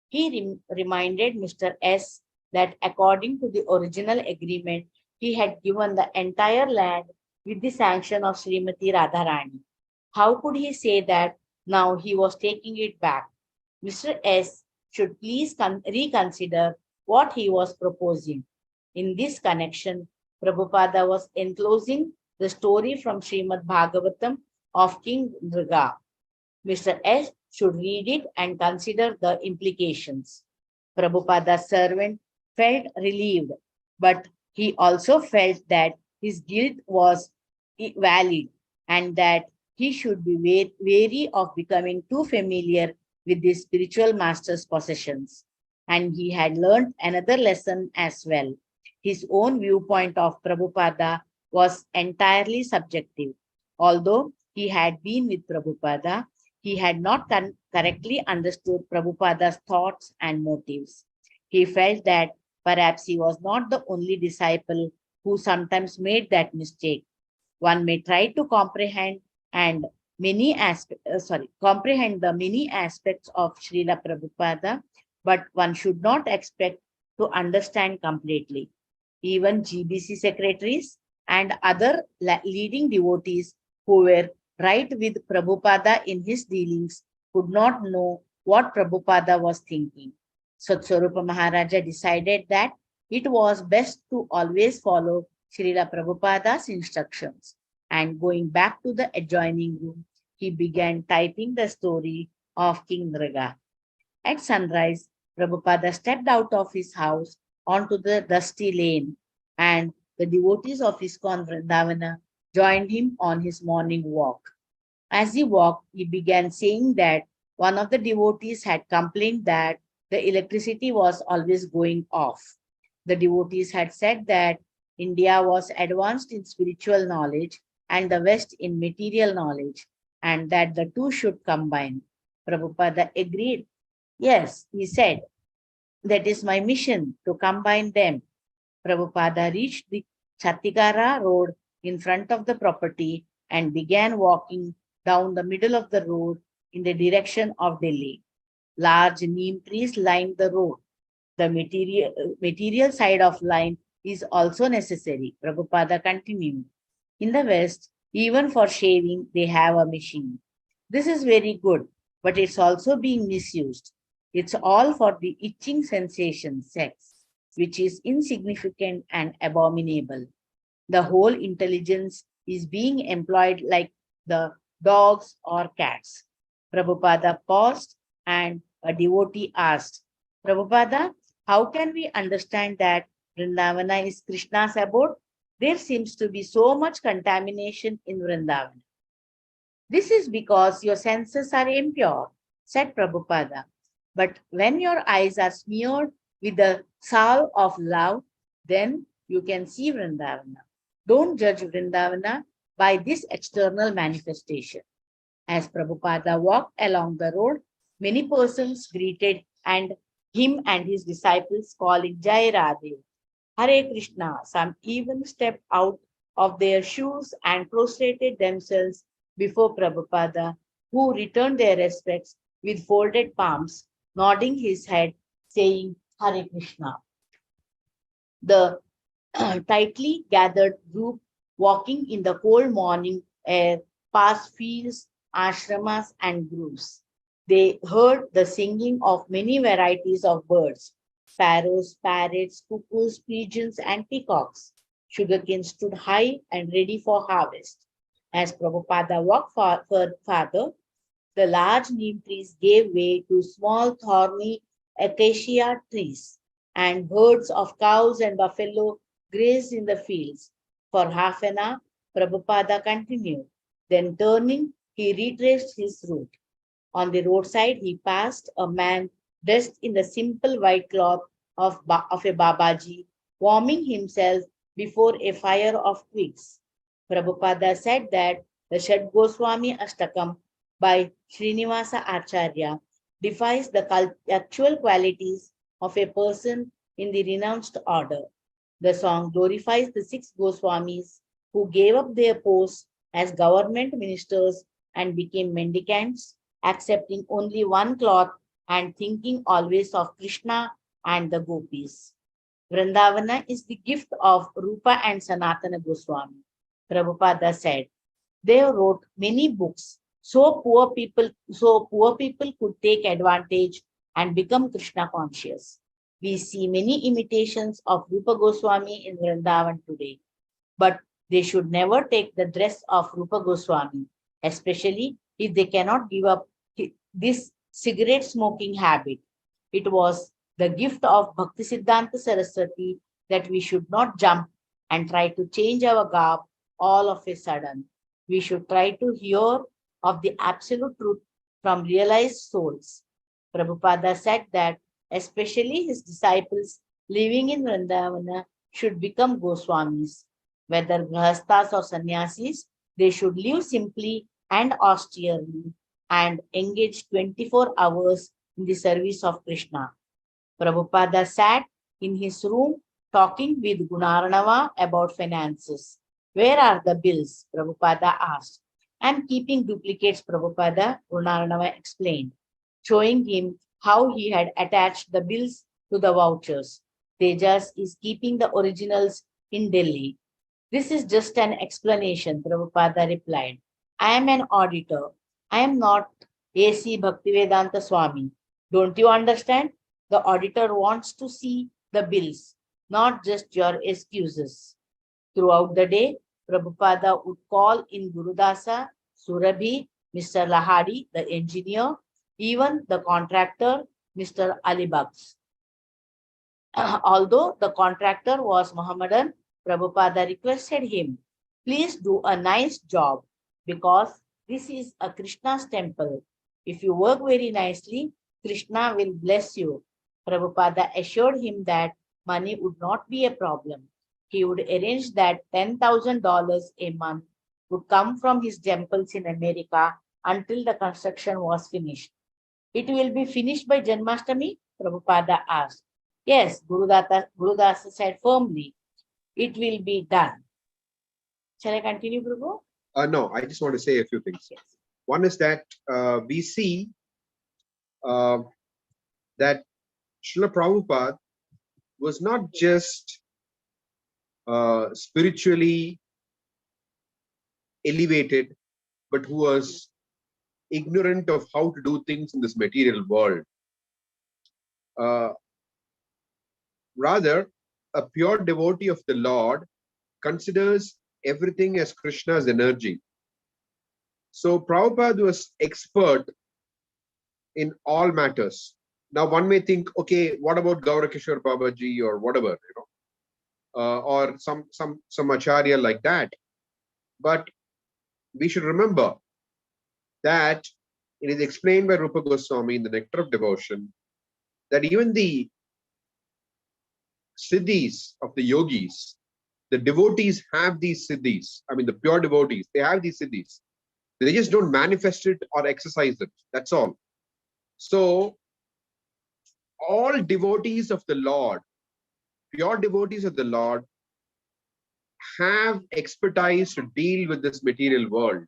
He reminded Mr. S. that according to the original agreement, he had given the entire land with the sanction of Srimati Radharani. How could he say that now he was taking it back? Mr. S. should please reconsider what he was proposing. In this connection, Prabhupada was enclosing the story from Srimad Bhagavatam of King Nriga. Mr. S. should read it and consider the implications. Prabhupada's servant felt relieved, but he also felt that his guilt was valid and that he should be wary of becoming too familiar with the spiritual master's possessions. And he had learned another lesson as well. His own viewpoint of Prabhupada was entirely subjective. Although he had been with Prabhupada, he had not correctly understood Prabhupada's thoughts and motives. He felt that perhaps he was not the only disciple who sometimes made that mistake. One may try to comprehend comprehend the many aspects of Srila Prabhupada, but one should not expect to understand completely. Even GBC secretaries and other leading devotees who were right with Prabhupada in his dealings could not know what Prabhupada was thinking. Satswarupa Maharaja decided that it was best to always follow Srila Prabhupada's instructions. And going back to the adjoining room, he began typing the story of King Nriga. At sunrise, Prabhupada stepped out of his house onto the dusty lane, and the devotees of ISKCON Vrindavana joined him on his morning walk. As he walked, he began saying that one of the devotees had complained that the electricity was always going off. The devotees had said that India was advanced in spiritual knowledge and the West in material knowledge, and that the two should combine. Prabhupada agreed. Yes, he said, that is my mission, to combine them. Prabhupada reached the Chattigara road in front of the property and began walking down the middle of the road in the direction of Delhi. Large neem trees lined the road. The material side of line is also necessary, Prabhupada continued. In the West, even for shaving, they have a machine. This is very good, but it's also being misused. It's all for the itching sensation, sex, which is insignificant and abominable. The whole intelligence is being employed like the dogs or cats. Prabhupada paused and a devotee asked, Prabhupada, how can we understand that Vrindavana is Krishna's abode? There seems to be so much contamination in Vrindavana. This is because your senses are impure, said Prabhupada. But when your eyes are smeared with the salve of love, then you can see Vrindavana. Don't judge Vrindavana by this external manifestation. As Prabhupada walked along the road, many persons greeted him and his disciples, calling Jai Radhe, Hare Krishna. Some even stepped out of their shoes and prostrated themselves before Prabhupada, who returned their respects with folded palms, nodding his head, saying Hare Krishna. The tightly gathered group walking in the cold morning air past fields, ashramas, and groves. They heard the singing of many varieties of birds, sparrows, parrots, cuckoos, pigeons, and peacocks. Sugarcane stood high and ready for harvest. As Prabhupada walked farther, the large neem trees gave way to small thorny acacia trees, and herds of cows and buffalo grazed in the fields. For half an hour, Prabhupada continued. Then turning, he retraced his route. On the roadside, he passed a man dressed in the simple white cloth of a Babaji, warming himself before a fire of twigs. Prabhupada said that the Shad Goswami Ashtakam by Srinivasa Acharya defies the actual qualities of a person in the renounced order. The song glorifies the 6 Goswamis who gave up their posts as government ministers and became mendicants, accepting only one cloth and thinking always of Krishna and the gopis. Vrindavana is the gift of Rupa and Sanatana Goswami. Prabhupada said, they wrote many books so poor people could take advantage and become Krishna conscious. We see many imitations of Rupa Goswami in Vrindavan today, but they should never take the dress of Rupa Goswami, especially if they cannot give up this cigarette smoking habit. It was the gift of Bhaktisiddhanta Saraswati that we should not jump and try to change our garb all of a sudden. We should try to hear of the absolute truth from realized souls. Prabhupada said that especially his disciples living in Vrindavana should become Goswamis. Whether Grahasthas or Sannyasis, they should live simply and austerely and engage 24 hours in the service of Krishna. Prabhupada sat in his room talking with Gunaranava about finances. Where are the bills? Prabhupada asked. I am keeping duplicates, Prabhupada, Gunaranava explained, showing him how he had attached the bills to the vouchers. Tejas is keeping the originals in Delhi. This is just an explanation, Prabhupada replied. I am an auditor. I am not A.C. Bhaktivedanta Swami. Don't you understand? The auditor wants to see the bills, not just your excuses. Throughout the day, Prabhupada would call in Gurudasa, Surabhi, Mr. Lahadi, the engineer, even the contractor, Mr. Alibags. Although the contractor was Mohammedan, Prabhupada requested him, please do a nice job because this is a Krishna's temple. If you work very nicely, Krishna will bless you. Prabhupada assured him that money would not be a problem. He would arrange that $10,000 a month would come from his temples in America until the construction was finished. It will be finished by Janmashtami? Prabhupada asked. Yes, Gurudasa said firmly, it will be done. Shall I continue, Prabhu? No, I just want to say a few things. Yes. One is that we see that Srila Prabhupada was not just spiritually elevated, but who was ignorant of how to do things in this material world. Rather, a pure devotee of the Lord considers everything as Krishna's energy. So Prabhupada was expert in all matters. Now one may think, okay, what about Gaurakishore Babaji or whatever, or some acharya like that. But we should remember that it is explained by Rupa Goswami in the Nectar of Devotion that even the siddhis of the yogis, the devotees have these siddhis. I mean, the pure devotees, they have these siddhis. They just don't manifest it or exercise it. That's all. So, all devotees of the Lord, pure devotees of the Lord, have expertise to deal with this material world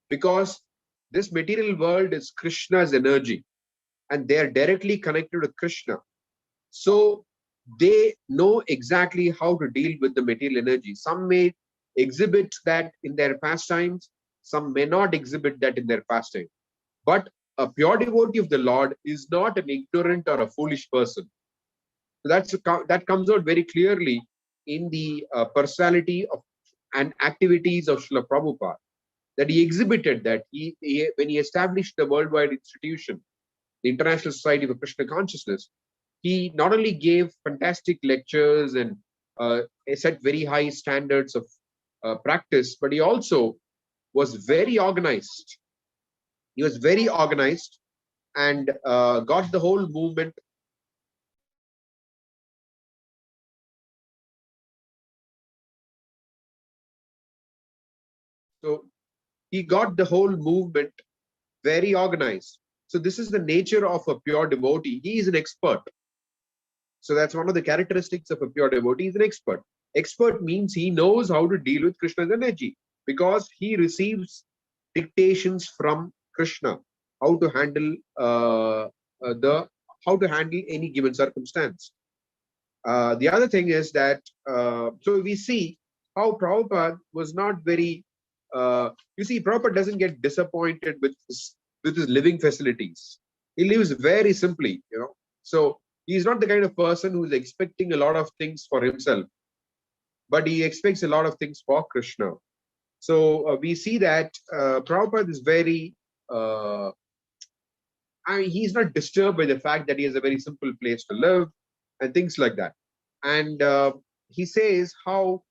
because this material world is Krishna's energy and they are directly connected with Krishna. So, they know exactly how to deal with the material energy. Some may exhibit that in their pastimes, some may not exhibit that in their pastime. But a pure devotee of the Lord is not an ignorant or a foolish person. So that comes out very clearly in the personality of and activities of Srila Prabhupada, that he exhibited that when he established the worldwide institution, the International Society for Krishna Consciousness, he not only gave fantastic lectures and set very high standards of practice, but he also was very organized. He was very organized and got the whole movement. So he got the whole movement very organized. So this is the nature of a pure devotee. He is an expert. So that's one of the characteristics of a pure devotee. He's an expert. Expert means he knows how to deal with Krishna's energy because he receives dictations from Krishna, how to handle any given circumstance. The other thing is that so we see how Prabhupada was not very. You see, Prabhupada doesn't get disappointed with his living facilities. He lives very simply, So he's not the kind of person who is expecting a lot of things for himself, but he expects a lot of things for Krishna. So we see that Prabhupada is very. He's not disturbed by the fact that he has a very simple place to live and things like that. And he says how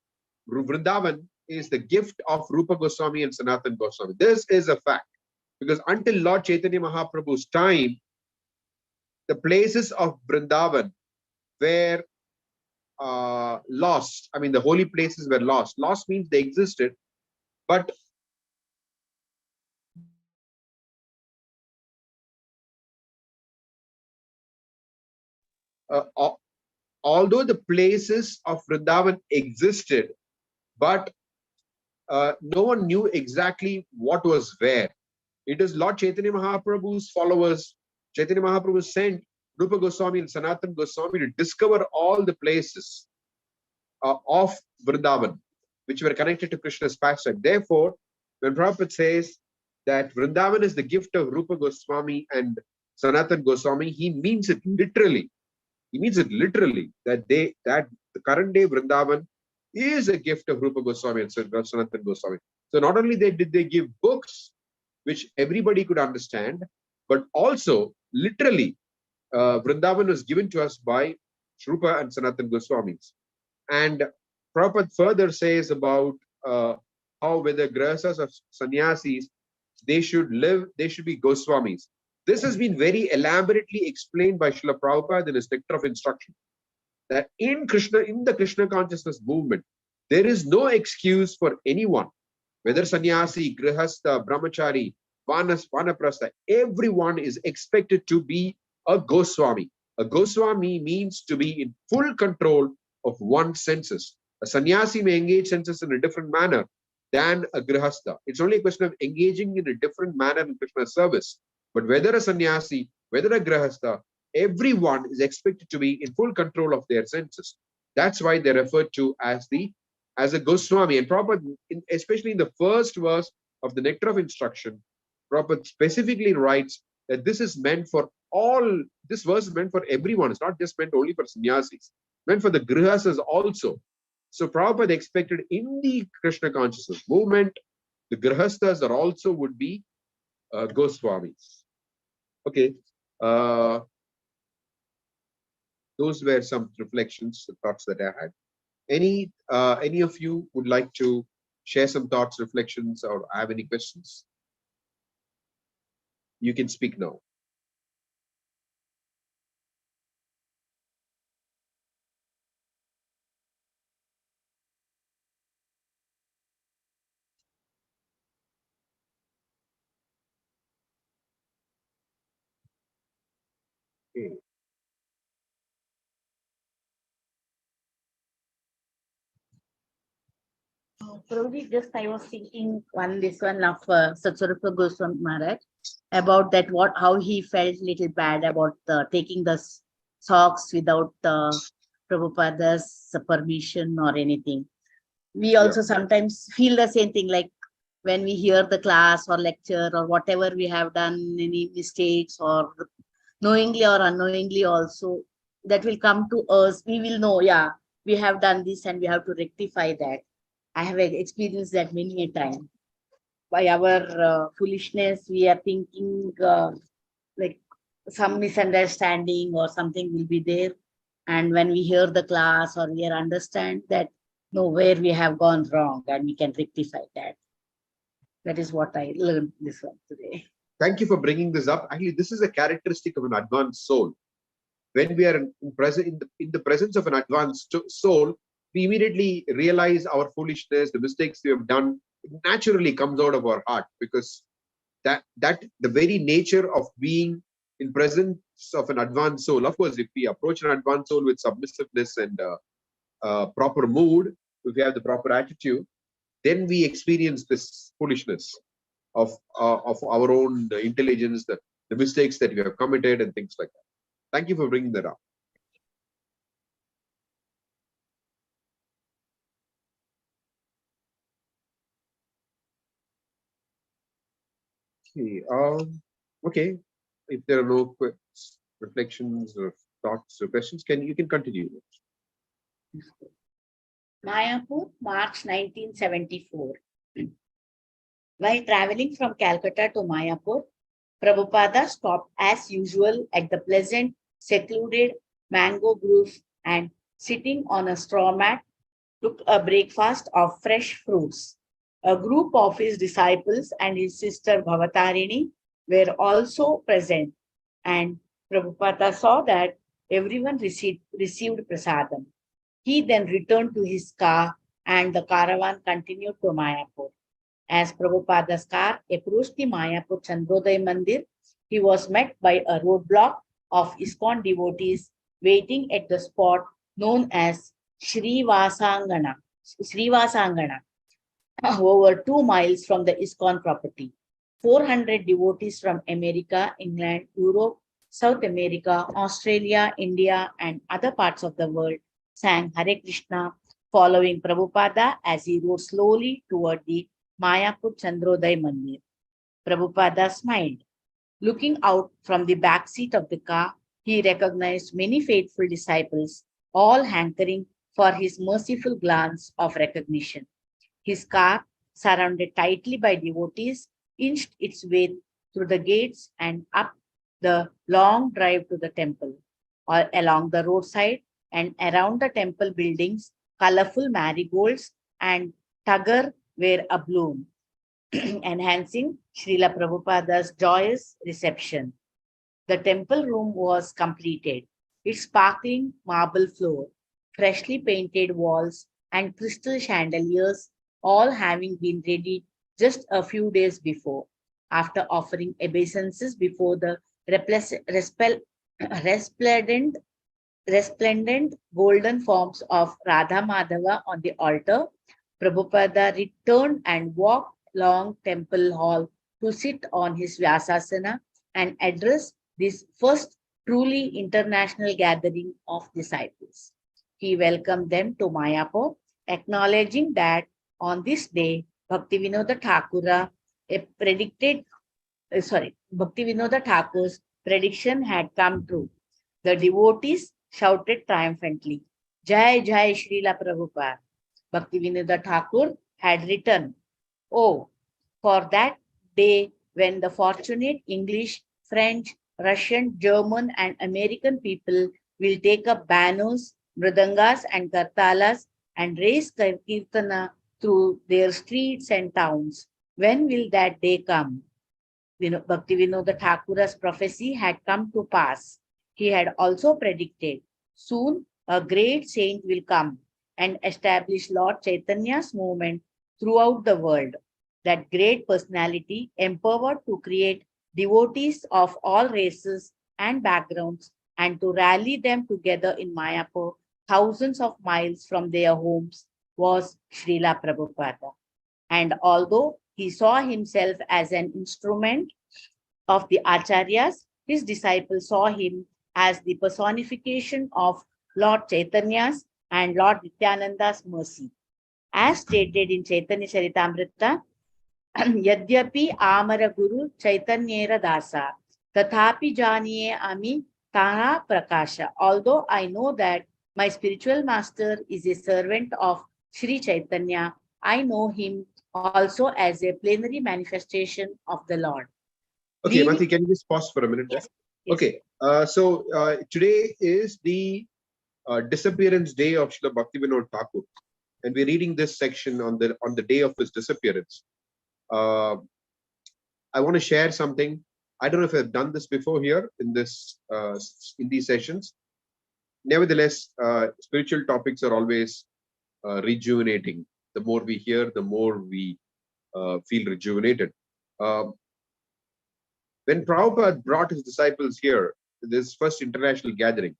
Vrindavan is the gift of Rupa Goswami and Sanatan Goswami. This is a fact because until Lord Chaitanya Mahaprabhu's time, the places of Vrindavan were lost. I mean, the holy places were lost. Lost means they existed, but although the places of Vrindavan existed, but no one knew exactly what was where. It is Lord Chaitanya Mahaprabhu's followers. Chaitanya Mahaprabhu sent Rupa Goswami and Sanatan Goswami to discover all the places of Vrindavan, which were connected to Krishna's pastime. Therefore, when Prabhupada says that Vrindavan is the gift of Rupa Goswami and Sanatan Goswami, he means it literally. He means it literally that the current day Vrindavan is a gift of Rupa Goswami and Sanatan Goswami. So not only did they give books which everybody could understand, but also literally Vrindavan was given to us by Rupa and Sanatan Goswamis. And Prabhupada further says about how whether grahasas or sannyasis, they should be Goswamis. This has been very elaborately explained by Srila Prabhupada in his Nectar of Instruction. That in the Krishna consciousness movement, there is no excuse for anyone, whether sannyasi, grihastha, brahmachari, vanaprastha, everyone is expected to be a Goswami. A Goswami means to be in full control of one's senses. A sannyasi may engage senses in a different manner than a grihastha. It's only a question of engaging in a different manner in Krishna's service. But whether a sannyasi, whether a grihastha, everyone is expected to be in full control of their senses. That's why they're referred to as a Goswami. And Prabhupada, especially in the first verse of the Nectar of Instruction, Prabhupada specifically writes that this is meant for all, this verse is meant for everyone. It's not just meant only for sannyasis, meant for the grihasas also. So Prabhupada expected in the Krishna consciousness movement, the grihastas are also would be Goswamis. Okay. Those were some reflections, the thoughts that I had. Any of you would like to share some thoughts, reflections, or have any questions? You can speak now. Okay. Probably just I was thinking this one of Satsarupa Goswami Maharaj about that how he felt little bad about taking the socks without Prabhupada's permission or anything. We also sometimes feel the same thing, like when we hear the class or lecture or whatever we have done, any mistakes or knowingly or unknowingly also, that will come to us. We will know, we have done this and we have to rectify that. I have experienced that many a time. By our foolishness, we are thinking like some misunderstanding or something will be there. And when we hear the class or we understand that no, where we have gone wrong and we can rectify that. That is what I learned this one today. Thank you for bringing this up. Actually, this is a characteristic of an advanced soul. When we are in the presence of an advanced soul, we immediately realize our foolishness, the mistakes we have done. It naturally comes out of our heart, because that the very nature of being in presence of an advanced soul. Of course, if we approach an advanced soul with submissiveness and proper mood, if we have the proper attitude, then we experience this foolishness of our own intelligence, the mistakes that we have committed and things like that. Thank you for bringing that up. Okay. Okay. If there are no reflections or thoughts or questions, you can continue. Mayapur, March 1974. While traveling from Calcutta to Mayapur, Prabhupada stopped as usual at the pleasant, secluded mango grove and, sitting on a straw mat, took a breakfast of fresh fruits. A group of his disciples and his sister Bhavatarini were also present, and Prabhupada saw that everyone received prasadam. He then returned to his car and the caravan continued to Mayapur. As Prabhupada's car approached the Mayapur Chandrodaya Mandir, he was met by a roadblock of ISKCON devotees waiting at the spot known as Srivasangana, over 2 miles from the ISKCON property. 400 devotees from America, England, Europe, South America, Australia, India, and other parts of the world sang Hare Krishna, following Prabhupada as he rode slowly toward the Mayapur Chandrodaya Mandir. Prabhupada smiled. Looking out from the back seat of the car, he recognized many faithful disciples, all hankering for his merciful glance of recognition. His car, surrounded tightly by devotees, inched its way through the gates and up the long drive to the temple. Or along the roadside and around the temple buildings, colorful marigolds and tugger were abloom, enhancing Srila Prabhupada's joyous reception. The temple room was completed. Its sparkling marble floor, freshly painted walls, and crystal chandeliers, all having been ready just a few days before. After offering obeisances before the resplendent golden forms of Radha Madhava on the altar, Prabhupada returned and walked along temple hall to sit on his Vyasasana and address this first truly international gathering of disciples. He welcomed them to Mayapur, acknowledging that on this day, Bhaktivinoda Thakur's prediction had come true. The devotees shouted triumphantly, Jai Jai Srila Prabhupada. Bhaktivinoda Thakur had written, "Oh, for that day when the fortunate English, French, Russian, German, and American people will take up banners, mridangas, and kartalas and raise kirtana through their streets and towns. When will that day come?" Bhaktivinoda Thakur's prophecy had come to pass. He had also predicted, soon a great saint will come and establish Lord Chaitanya's movement throughout the world. That great personality, empowered to create devotees of all races and backgrounds and to rally them together in Mayapur, thousands of miles from their homes, was Srila Prabhupada. And although he saw himself as an instrument of the Acharyas, his disciples saw him as the personification of Lord Chaitanya's and Lord Nityananda's mercy. As stated in Chaitanya Charitamrita, Yadyapi Amara Guru Chaitanyera Dasa, Tathapi Janiye Ami Taha Prakasha. Although I know that My spiritual master is a servant of Sri Chaitanya. I know him also as a plenary manifestation of the Lord. Okay, Leaving- Mati, can you just pause for a minute? Yes, yes. Okay, so today is the disappearance day of Srila Bhaktivinoda Thakur, and we're reading this section on the day of his disappearance. I want to share something. I don't know if I've done this before here in these sessions. Nevertheless, spiritual topics are always rejuvenating. The more we hear, the more we feel rejuvenated. When Prabhupada brought his disciples here, this first international gathering,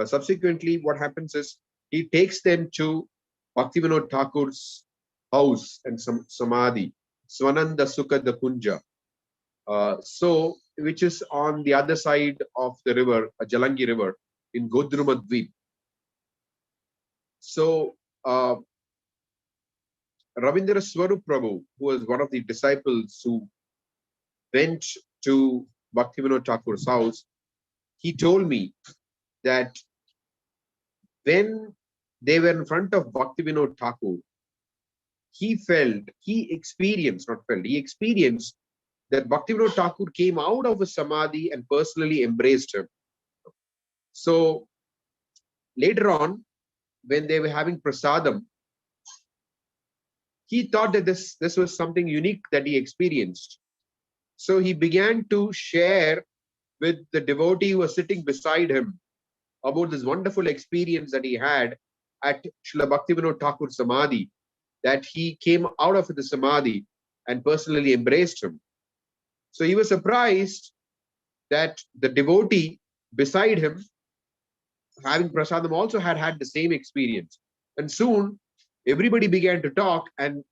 subsequently what happens is he takes them to Bhaktivinoda Thakur's house and Samadhi, Swananda Sukha the Kunja. Which is on the other side of the river, Jalangi River, in Godruma Dweep. So, Ravindra Swarup Prabhu, who was one of the disciples who went to Bhaktivinoda Thakur's house, he told me that when they were in front of Bhaktivinoda Thakur, he experienced that Bhaktivinoda Thakur came out of his samadhi and personally embraced him. So later on, when they were having prasadam, he thought that this was something unique that he experienced. So he began to share with the devotee who was sitting beside him about this wonderful experience that he had at Srila Bhaktivinoda Thakur Samadhi, that he came out of the Samadhi and personally embraced him. So he was surprised that the devotee beside him, having prasadam, also had the same experience. And soon everybody began to talk, and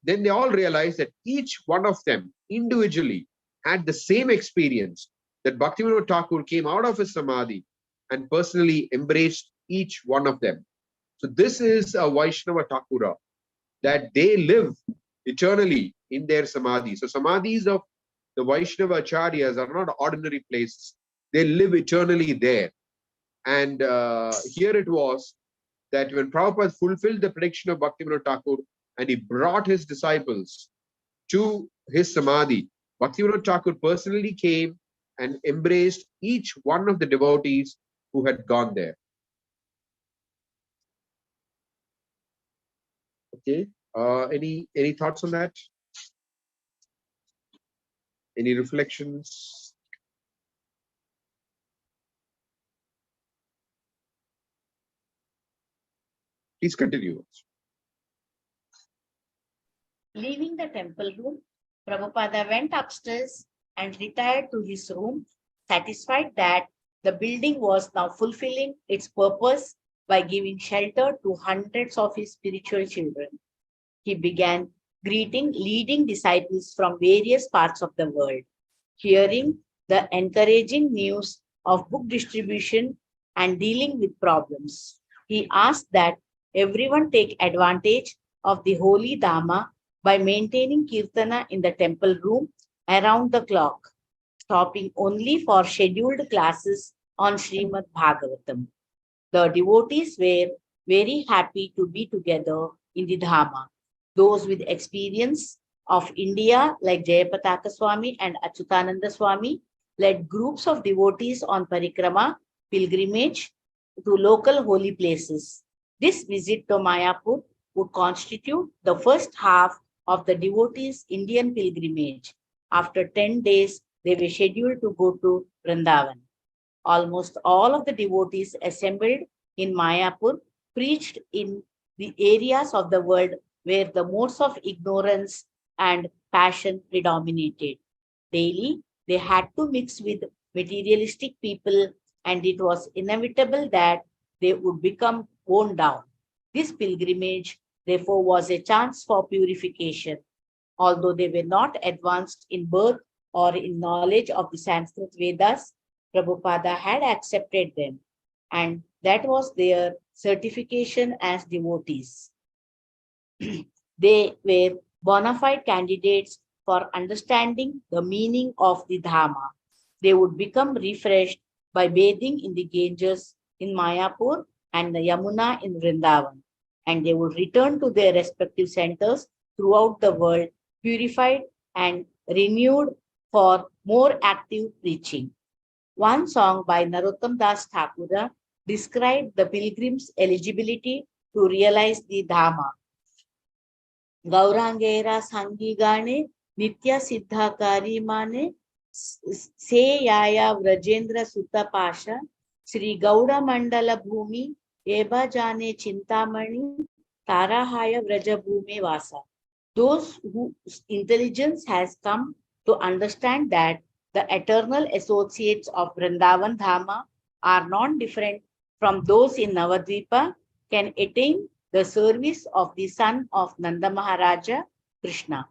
then they all realized that each one of them individually had the same experience, that Bhaktivinoda Thakur came out of his samadhi and personally embraced each one of them. So this is a Vaishnava Thakura, that they live eternally in their samadhi. So samadhis of the Vaishnava Acharyas are not ordinary places. They live eternally there. And here it was that when Prabhupada fulfilled the prediction of Bhaktivinoda Thakur and he brought his disciples to his samadhi, Bhaktivinoda Thakur personally came and embraced each one of the devotees who had gone there. Okay, any thoughts on that? Any reflections? Please continue. Leaving the temple room, Prabhupada went upstairs and retired to his room, satisfied that the building was now fulfilling its purpose by giving shelter to hundreds of his spiritual children. He began greeting leading disciples from various parts of the world, hearing the encouraging news of book distribution and dealing with problems. He asked that everyone take advantage of the holy Dhamma by maintaining Kirtana in the temple room around the clock, stopping only for scheduled classes on Srimad Bhagavatam. The devotees were very happy to be together in the Dhamma. Those with experience of India, like Jayapataka Swami and Achyutananda Swami, led groups of devotees on parikrama, pilgrimage to local holy places. This visit to Mayapur would constitute the first half of the devotees' Indian pilgrimage. After 10 days, they were scheduled to go to Vrindavan. Almost all of the devotees assembled in Mayapur preached in the areas of the world where the modes of ignorance and passion predominated. Daily, they had to mix with materialistic people, and it was inevitable that they would become worn down. This pilgrimage, therefore, was a chance for purification. Although they were not advanced in birth or in knowledge of the Sanskrit Vedas, Prabhupada had accepted them, and that was their certification as devotees. They were bona fide candidates for understanding the meaning of the Dhamma. They would become refreshed by bathing in the Ganges in Mayapur and the Yamuna in Vrindavan, and they would return to their respective centers throughout the world, purified and renewed for more active preaching. One song by Narottam Das Thakura described the pilgrims' eligibility to realize the Dhamma. Gaurangera Sangigane Nitya Siddhakari Mane Se Yaya Vrajendra Sutta Pasha Sri Gauda Mandala Bhumi Eba Jane Chintamani Tarahaya Vraja Bhumi Vasa. Those whose intelligence has come to understand that the eternal associates of Vrindavan Dhama are non-different from those in Navadvipa can attain the service of the son of Nanda Maharaja, Krishna.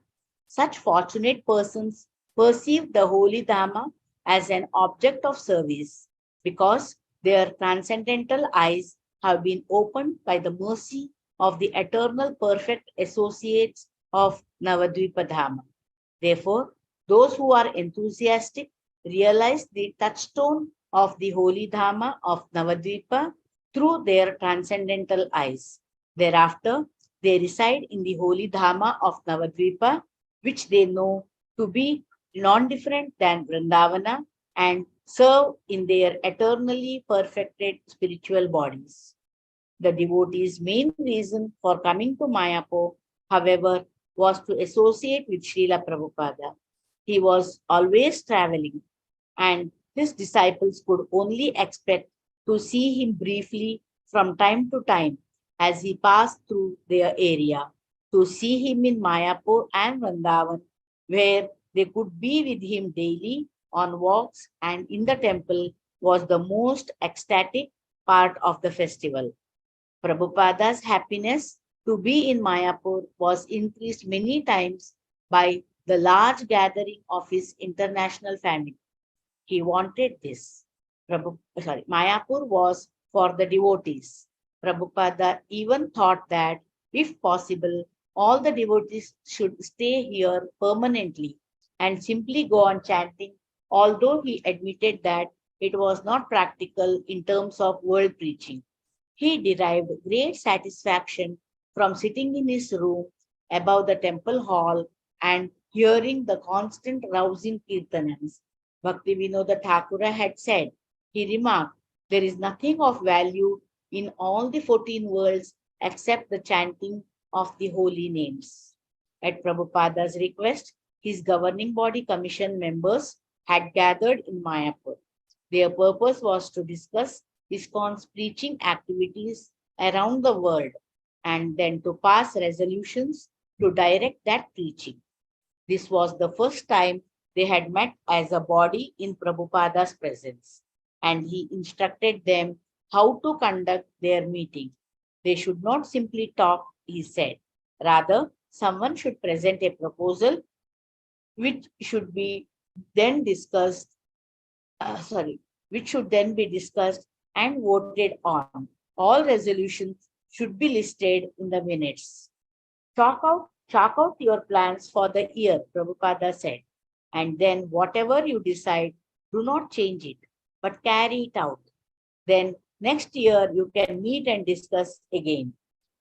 Such fortunate persons perceive the holy Dhamma as an object of service because their transcendental eyes have been opened by the mercy of the eternal perfect associates of Navadvipa Dhama. Therefore, those who are enthusiastic realize the touchstone of the holy Dhamma of Navadvipa through their transcendental eyes. Thereafter, they reside in the holy Dhamma of Navadvipa, which they know to be non-different than Vrindavana, and serve in their eternally perfected spiritual bodies. The devotee's main reason for coming to Mayapur, however, was to associate with Srila Prabhupada. He was always traveling, and his disciples could only expect to see him briefly from time to time as he passed through their area. To see him in Mayapur and Vrindavan, where they could be with him daily on walks and in the temple, was the most ecstatic part of the festival. Prabhupada's happiness to be in Mayapur was increased many times by the large gathering of his international family. He wanted this. Mayapur was for the devotees. Prabhupada even thought that, if possible, all the devotees should stay here permanently and simply go on chanting, although he admitted that it was not practical in terms of world preaching. He derived great satisfaction from sitting in his room above the temple hall and hearing the constant rousing kirtanams. Bhaktivinoda Thakura had said, he remarked, there is nothing of value in all the 14 worlds except the chanting of the holy names. At Prabhupada's request, his governing body commission members had gathered in Mayapur. Their purpose was to discuss ISKCON's preaching activities around the world and then to pass resolutions to direct that preaching. This was the first time they had met as a body in Prabhupada's presence, and he instructed them how to conduct their meeting. They should not simply talk, he said. Rather, someone should present a proposal which should be then discussed, which should then be discussed and voted on. All resolutions should be listed in the minutes. Chalk out your plans for the year, Prabhupada said, and then whatever you decide, do not change it, but carry it out. Then next year you can meet and discuss again.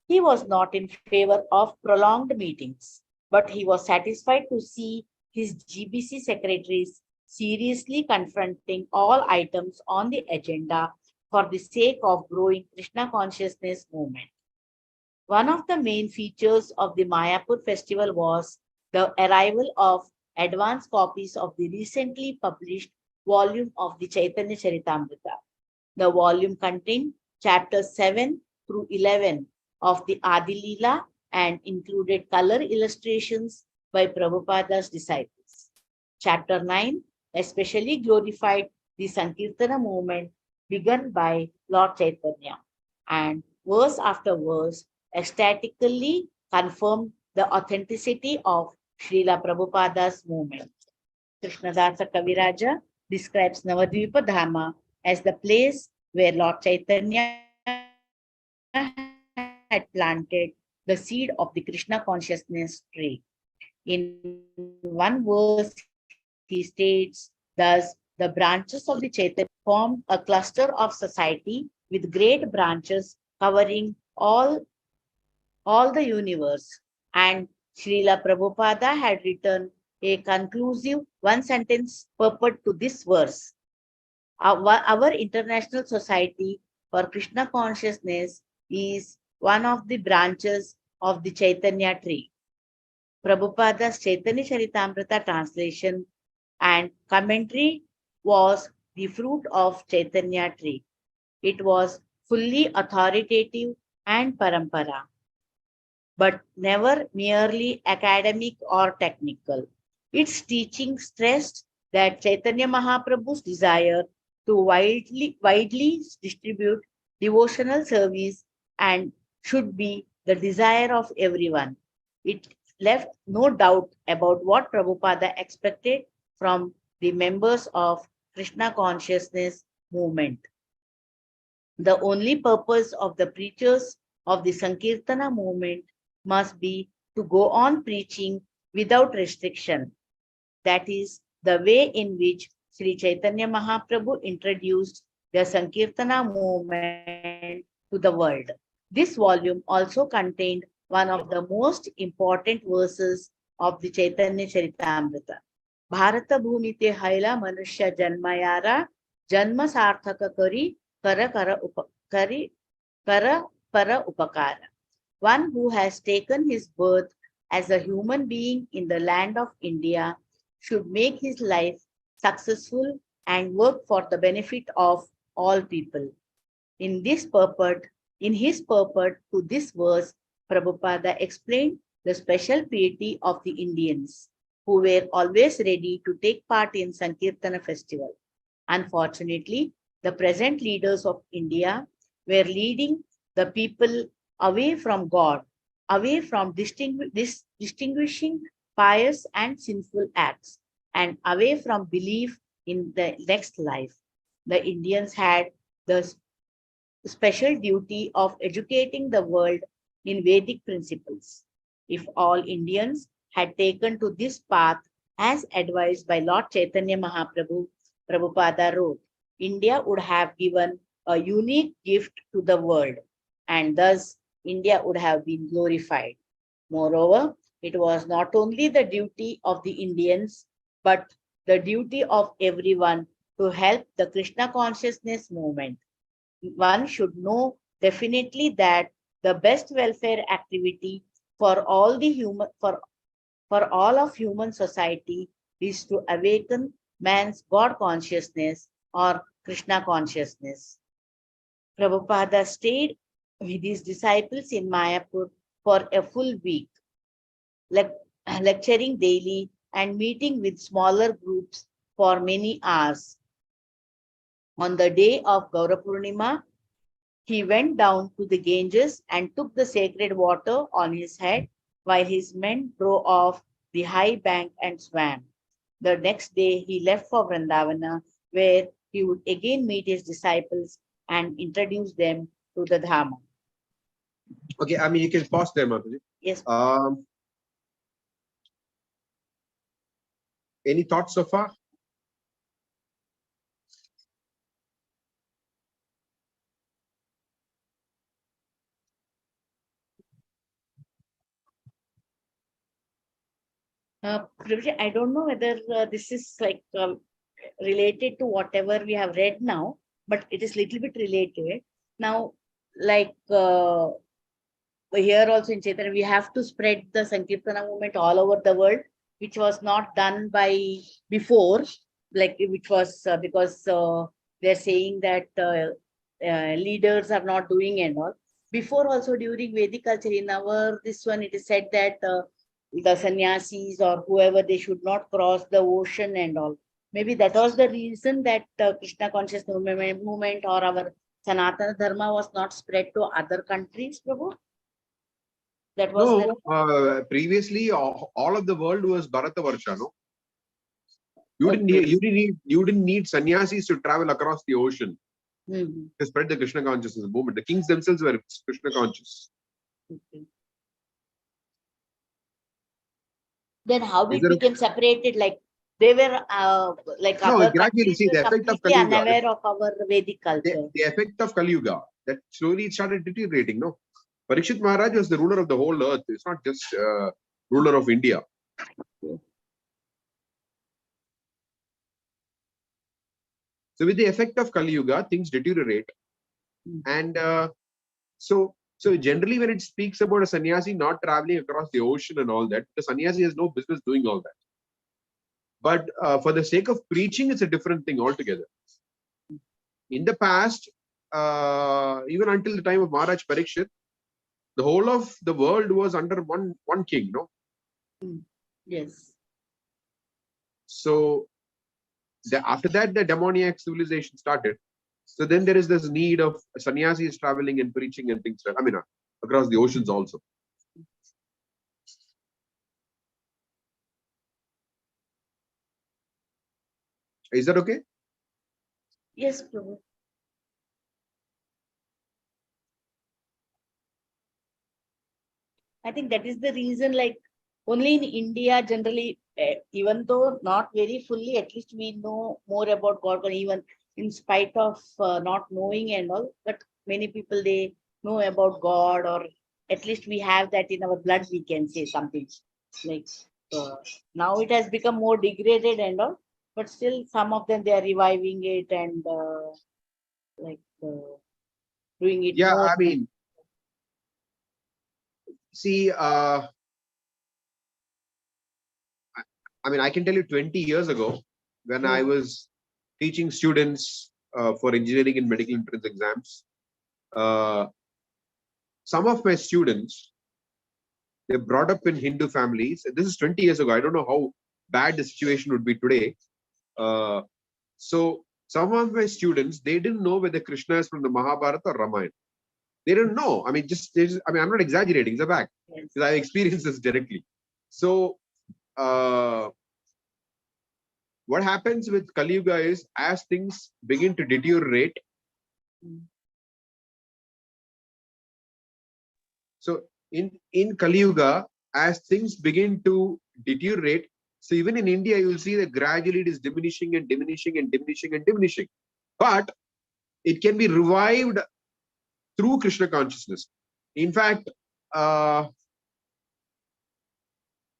He was not in favor of prolonged meetings, but he was satisfied to see his GBC secretaries seriously confronting all items on the agenda for the sake of growing Krishna consciousness movement. One of the main features of the Mayapur festival was the arrival of advance copies of the recently published volume of the Chaitanya Charitamrita. The volume contained chapters 7 through 11 of the Adi Leela and included color illustrations by Prabhupada's disciples. Chapter 9 especially glorified the Sankirtana movement begun by Lord Chaitanya, and verse after verse ecstatically confirmed the authenticity of Srila Prabhupada's movement. Krishnadasa Kaviraja describes Navadvipa Dhama as the place where Lord Chaitanya had planted the seed of the Krishna consciousness tree. In one verse, he states, thus, the branches of the Chaitanya formed a cluster of society with great branches covering all the universe. And Srila Prabhupada had written a conclusive one-sentence purport to this verse. Our International Society for Krishna Consciousness is one of the branches of the Chaitanya tree. Prabhupada's Chaitanya Charitamrita translation and commentary was the fruit of Chaitanya tree. It was fully authoritative and parampara, but never merely academic or technical. Its teaching stressed that Chaitanya Mahaprabhu's desire to widely distribute devotional service and should be the desire of everyone. It left no doubt about what Prabhupada expected from the members of Krishna consciousness movement. The only purpose of the preachers of the Sankirtana movement must be to go on preaching without restriction. That is the way in which Sri Chaitanya Mahaprabhu introduced the Sankirtana movement to the world. This volume also contained one of the most important verses of the Chaitanya Charitamrita. Bharata Bhumite Haila Manushya Janmayara Janma Sarthaka Kari Kara Para Upakara. One who has taken his birth as a human being in the land of India should make his life successful and work for the benefit of all people. In his purport to this verse, Prabhupada explained the special piety of the Indians, who were always ready to take part in Sankirtana festival. Unfortunately, the present leaders of India were leading the people away from God, away from distinguishing pious and sinful acts, and away from belief in the next life. The Indians had the special duty of educating the world in Vedic principles. If all Indians had taken to this path as advised by Lord Chaitanya Mahaprabhu, Prabhupada wrote, India would have given a unique gift to the world, and thus India would have been glorified. Moreover, it was not only the duty of the Indians, but the duty of everyone to help the Krishna consciousness movement. One should know definitely that the best welfare activity for all of human society is to awaken man's God consciousness or Krishna consciousness. Prabhupada stayed with his disciples in Mayapur for a full week, lecturing daily and meeting with smaller groups for many hours. On the day of Gaura Purnima, he went down to the Ganges and took the sacred water on his head while his men drove off the high bank and swam. The next day, he left for Vrindavana, where he would again meet his disciples and introduce them to the Dhamma. Okay, I mean, you can pause there, Mataji. Yes. Any thoughts so far? Prabhuji, I don't know whether this is like related to whatever we have read now, but it is little bit related. Now, like here also in Chaitanya, we have to spread the Sankirtana movement all over the world, which was not done by before, like which was because they're saying that leaders are not doing and all. Before also during Vedic culture, in our this one, it is said that the sannyasis or whoever, they should not cross the ocean and all. Maybe that was the reason that Krishna conscious movement or our Sanatana Dharma was not spread to other countries, Prabhu? That was Previously all of the world was Bharatavarsha, no? You didn't need sannyasis to travel across the ocean to spread the Krishna consciousness movement. The kings themselves were Krishna conscious. Okay. Then how it became separated? Like they were like No, other gradually, countries see, were the effect of completely Kali Yuga, unaware of our Vedic culture. the effect of Kali Yuga, that slowly it started deteriorating, no? Parikshit Maharaj was the ruler of the whole earth. It's not just ruler of India. So with the effect of Kali Yuga, things deteriorate. And so generally when it speaks about a sannyasi not traveling across the ocean and all that, the sannyasi has no business doing all that. But for the sake of preaching, it's a different thing altogether. In the past, even until the time of Maharaj Parikshit, the whole of the world was under one king, no? Yes. So after that, the demoniac civilization started. So then there is this need of sannyasis traveling and preaching and things like, I mean, across the oceans also. Is that okay? Yes, Prabhu. I think that is the reason, like only in India, generally, even though not very fully, at least we know more about God, or even in spite of not knowing and all, but many people, they know about God, or at least we have that in our blood, we can say something. Like now it has become more degraded and all, but still some of them, they are reviving it and like doing it Yeah, more. I mean, see, I can tell you 20 years ago, when I was teaching students for engineering and medical entrance exams, some of my students, they brought up in Hindu families. This is 20 years ago. I don't know how bad the situation would be today. So some of my students, they didn't know whether Krishna is from the Mahabharata or Ramayana. They didn't know. I mean, I'm not exaggerating. It's a fact. Yes. Because I experienced this directly. So what happens with Kali Yuga is, as things begin to deteriorate, so in Kali Yuga, as things begin to deteriorate, so even in India, you will see that gradually it is diminishing and diminishing and diminishing and diminishing. But it can be revived through Krishna consciousness. In fact, at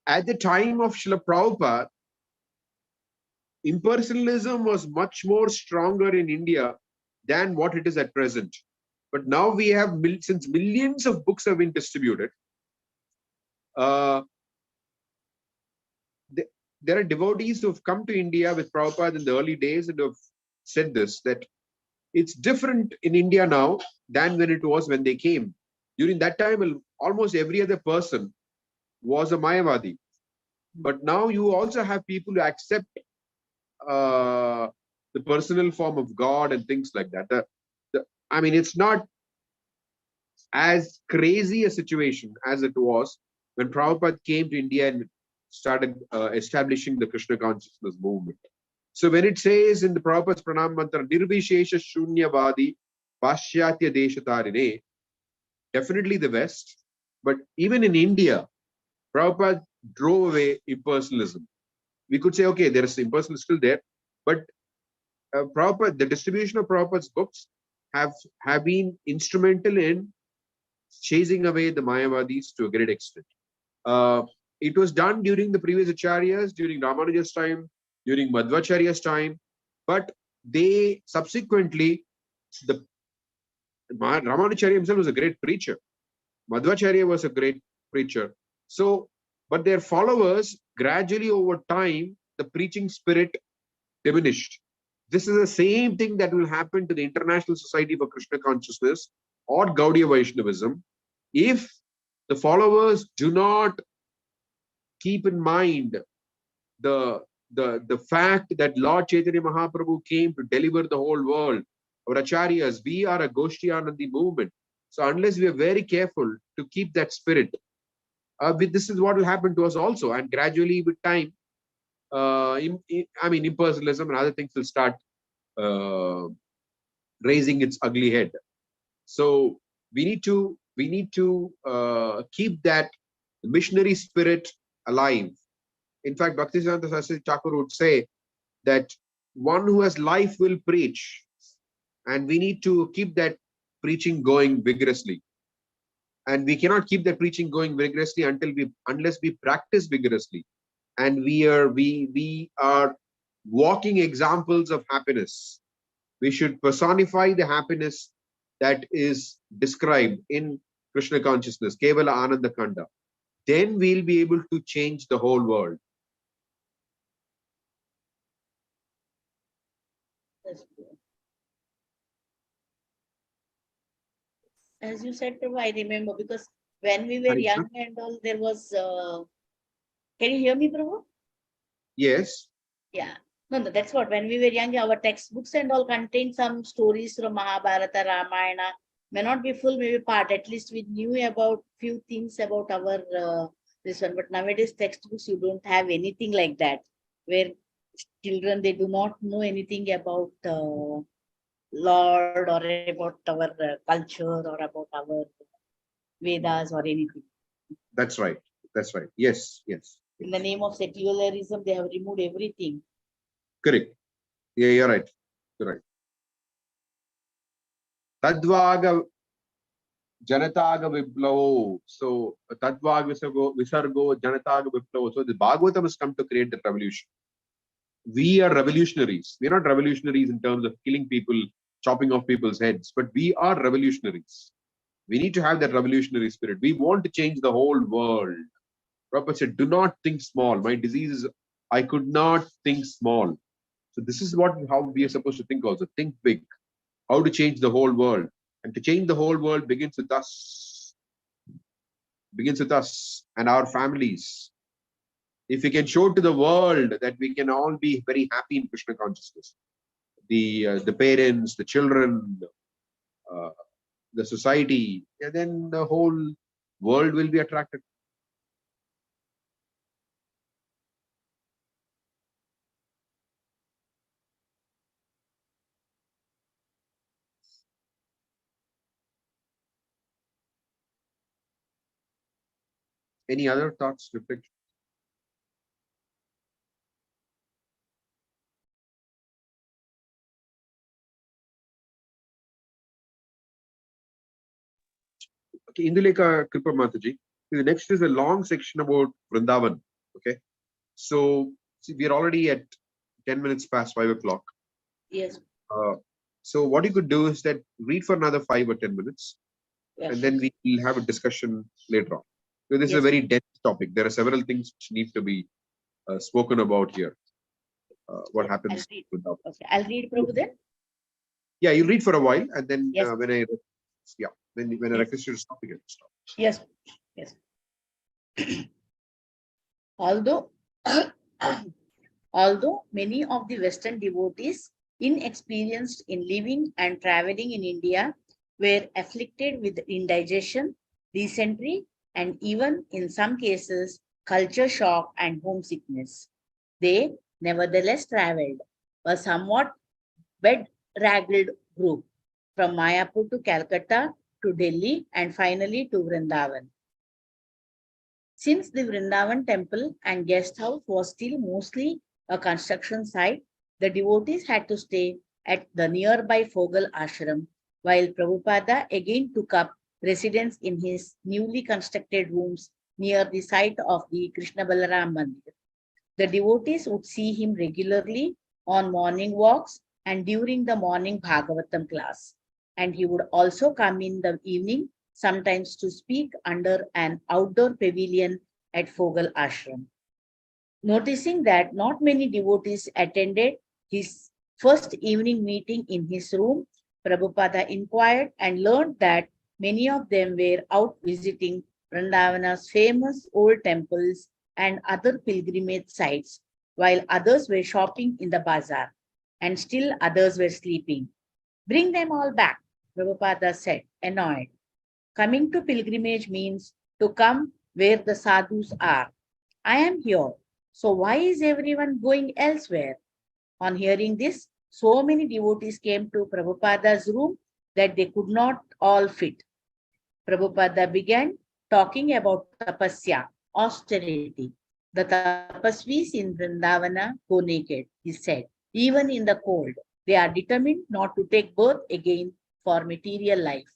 the time of Srila Prabhupada, impersonalism was much more stronger in India than what it is at present. But now we have, since millions of books have been distributed, there are devotees who have come to India with Prabhupada in the early days and have said this, that it's different in India now than when it was when they came. During that time, almost every other person was a Mayavadi. But now you also have people who accept the personal form of God and things like that. It's not as crazy a situation as it was when Prabhupada came to India and started establishing the Krishna consciousness movement. So when it says in the Prabhupada's Pranam Mantra, Nirvishesha Shunyavadi Paschatya Deshatarine, definitely the West, but even in India, Prabhupada drove away impersonalism. We could say, okay, there is impersonalism still there, but Prabhupada, the distribution of Prabhupada's books have been instrumental in chasing away the Mayavadis to a great extent. It was done during the previous acharyas, during Ramanuja's time, during Madhvacharya's time, but they subsequently, Ramanujacharya himself was a great preacher. Madhvacharya was a great preacher. So, but their followers, gradually over time, the preaching spirit diminished. This is the same thing that will happen to the International Society for Krishna Consciousness or Gaudiya Vaishnavism if the followers do not keep in mind the fact that Lord Chaitanya Mahaprabhu came to deliver the whole world. Our acharyas, we are a Goshtiyanandi movement. So unless we are very careful to keep that spirit, this is what will happen to us also. And gradually with time, impersonalism and other things will start raising its ugly head. So we need to keep that missionary spirit alive In fact, Bhaktisiddhanta Saraswati Thakur would say that one who has life will preach, and we need to keep that preaching going vigorously. And we cannot keep that preaching going vigorously unless we practice vigorously. And we are walking examples of happiness. We should personify the happiness that is described in Krishna consciousness, Kevala Ananda Kanda. Then we'll be able to change the whole world. That's true. As you said, Prabhu, I remember because when we were Hare Krishna. young and all, there was. Can you hear me, Prabhu? Yes. Yeah. No, that's what. When we were young, our textbooks and all contained some stories from Mahabharata, Ramayana. May not be full, maybe part. At least we knew about few things about our this one. But nowadays, textbooks, you don't have anything like that. Where children, they do not know anything about Lord or about our culture or about our Vedas or anything. That's right. That's right. Yes. Yes. In the name of secularism, they have removed everything. Correct. Yeah, you're right. You're right. Tadvaga Janataga Viplavo. So Tadvaga Visargo Janataga Viplavo. So the Bhagavatam has come to create the revolution. We are revolutionaries. We're not revolutionaries in terms of killing people, chopping off people's heads, but we are revolutionaries. We need to have that revolutionary spirit. We want to change the whole world. Prabhupada said, do not think small. My disease is, I could not think small. So this is how we are supposed to think also. Think big. How to change the whole world. And to change the whole world begins with us. Begins with us and our families. If we can show to the world that we can all be very happy in Krishna consciousness, the parents, the children, the society, and then the whole world will be attracted. Any other thoughts, reflections? Okay, Induleka Kripa Mataji. The next is a long section about Vrindavan. Okay, so see, we're already at 10 minutes past 5 o'clock. Yes. So what you could do is that read for another 5 or 10 minutes, Yes. and then we will have a discussion later on. So this is a Yes. very dense topic. There are several things which need to be spoken about here. What Yes, happens I'll read. with that? Okay, I'll read, Prabhu, then. Yeah, you read for a while, and then Yes. when I Yes. request you to stop, you can stop. Yes. Yes. Although, although many of the Western devotees inexperienced in living and traveling in India were afflicted with indigestion, dysentery, and even in some cases, culture shock and homesickness, they nevertheless traveled, a somewhat bedraggled group from Mayapur to Calcutta to Delhi and finally to Vrindavan. Since the Vrindavan temple and guest house was still mostly a construction site, the devotees had to stay at the nearby Fogal ashram, while Prabhupada again took up residence in his newly constructed rooms near the site of the Krishna Balaram Mandir. The devotees would see him regularly on morning walks and during the morning Bhagavatam class. And he would also come in the evening, sometimes to speak under an outdoor pavilion at Fogal Ashram. Noticing that not many devotees attended his first evening meeting in his room, Prabhupada inquired and learned that many of them were out visiting Vrindavana's famous old temples and other pilgrimage sites, while others were shopping in the bazaar, and still others were sleeping. Bring them all back, Prabhupada said, annoyed. Coming to pilgrimage means to come where the sadhus are. I am here, so why is everyone going elsewhere? On hearing this, so many devotees came to Prabhupada's room that they could not all fit. Prabhupada began talking about tapasya, austerity. The tapasvis in Vrindavana go naked, he said. Even in the cold, they are determined not to take birth again for material life.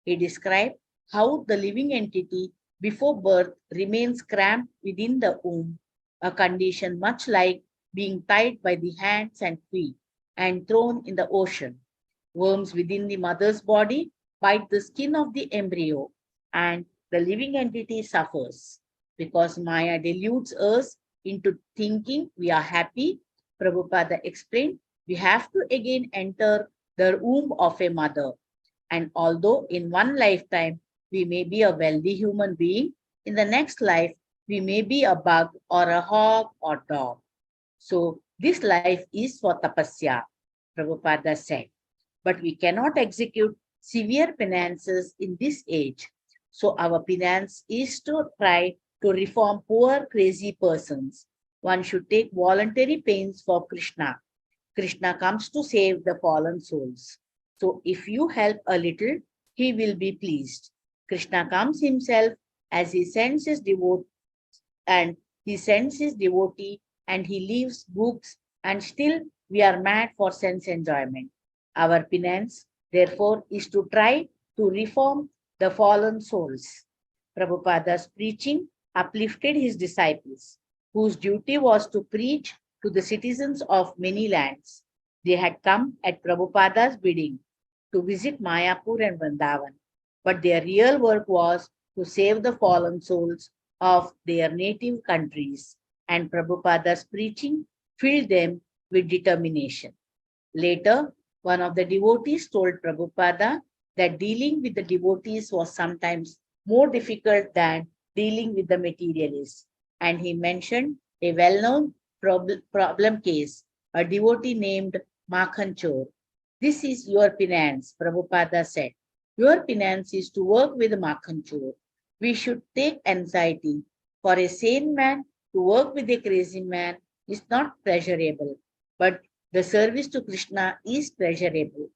He described how the living entity before birth remains cramped within the womb, a condition much like being tied by the hands and feet and thrown in the ocean. Worms within the mother's body bite the skin of the embryo, and the living entity suffers. Because Maya deludes us into thinking we are happy, Prabhupada explained, we have to again enter the womb of a mother. And although in one lifetime we may be a wealthy human being, in the next life we may be a bug or a hog or dog. So this life is for tapasya, Prabhupada said. But we cannot execute severe penances in this age. So our penance is to try to reform poor, crazy persons. One should take voluntary pains for Krishna. Krishna comes to save the fallen souls. So if you help a little, he will be pleased. Krishna comes himself as he sends his devotee and and he leaves books, and still we are mad for sense enjoyment. Our penance, therefore, is to try to reform the fallen souls. Prabhupada's preaching uplifted his disciples, whose duty was to preach to the citizens of many lands. They had come at Prabhupada's bidding to visit Mayapur and Vrindavan, but their real work was to save the fallen souls of their native countries, and Prabhupada's preaching filled them with determination. Later, one of the devotees told Prabhupada that dealing with the devotees was sometimes more difficult than dealing with the materialists, and he mentioned a well-known problem case, a devotee named Makhanchor. This is your penance, Prabhupada said. Your penance is to work with Makhanchor. We should take anxiety. For a sane man to work with a crazy man is not pleasurable, but the service to Krishna is pleasurable.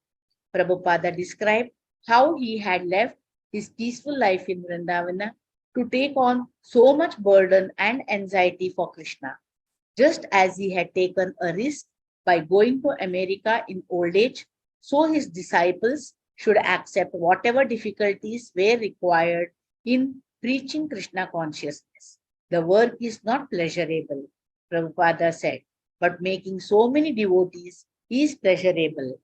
Prabhupada described how he had left his peaceful life in Vrindavana to take on so much burden and anxiety for Krishna. Just as he had taken a risk by going to America in old age, so his disciples should accept whatever difficulties were required in preaching Krishna consciousness. The work is not pleasurable, Prabhupada said, but making so many devotees is pleasurable.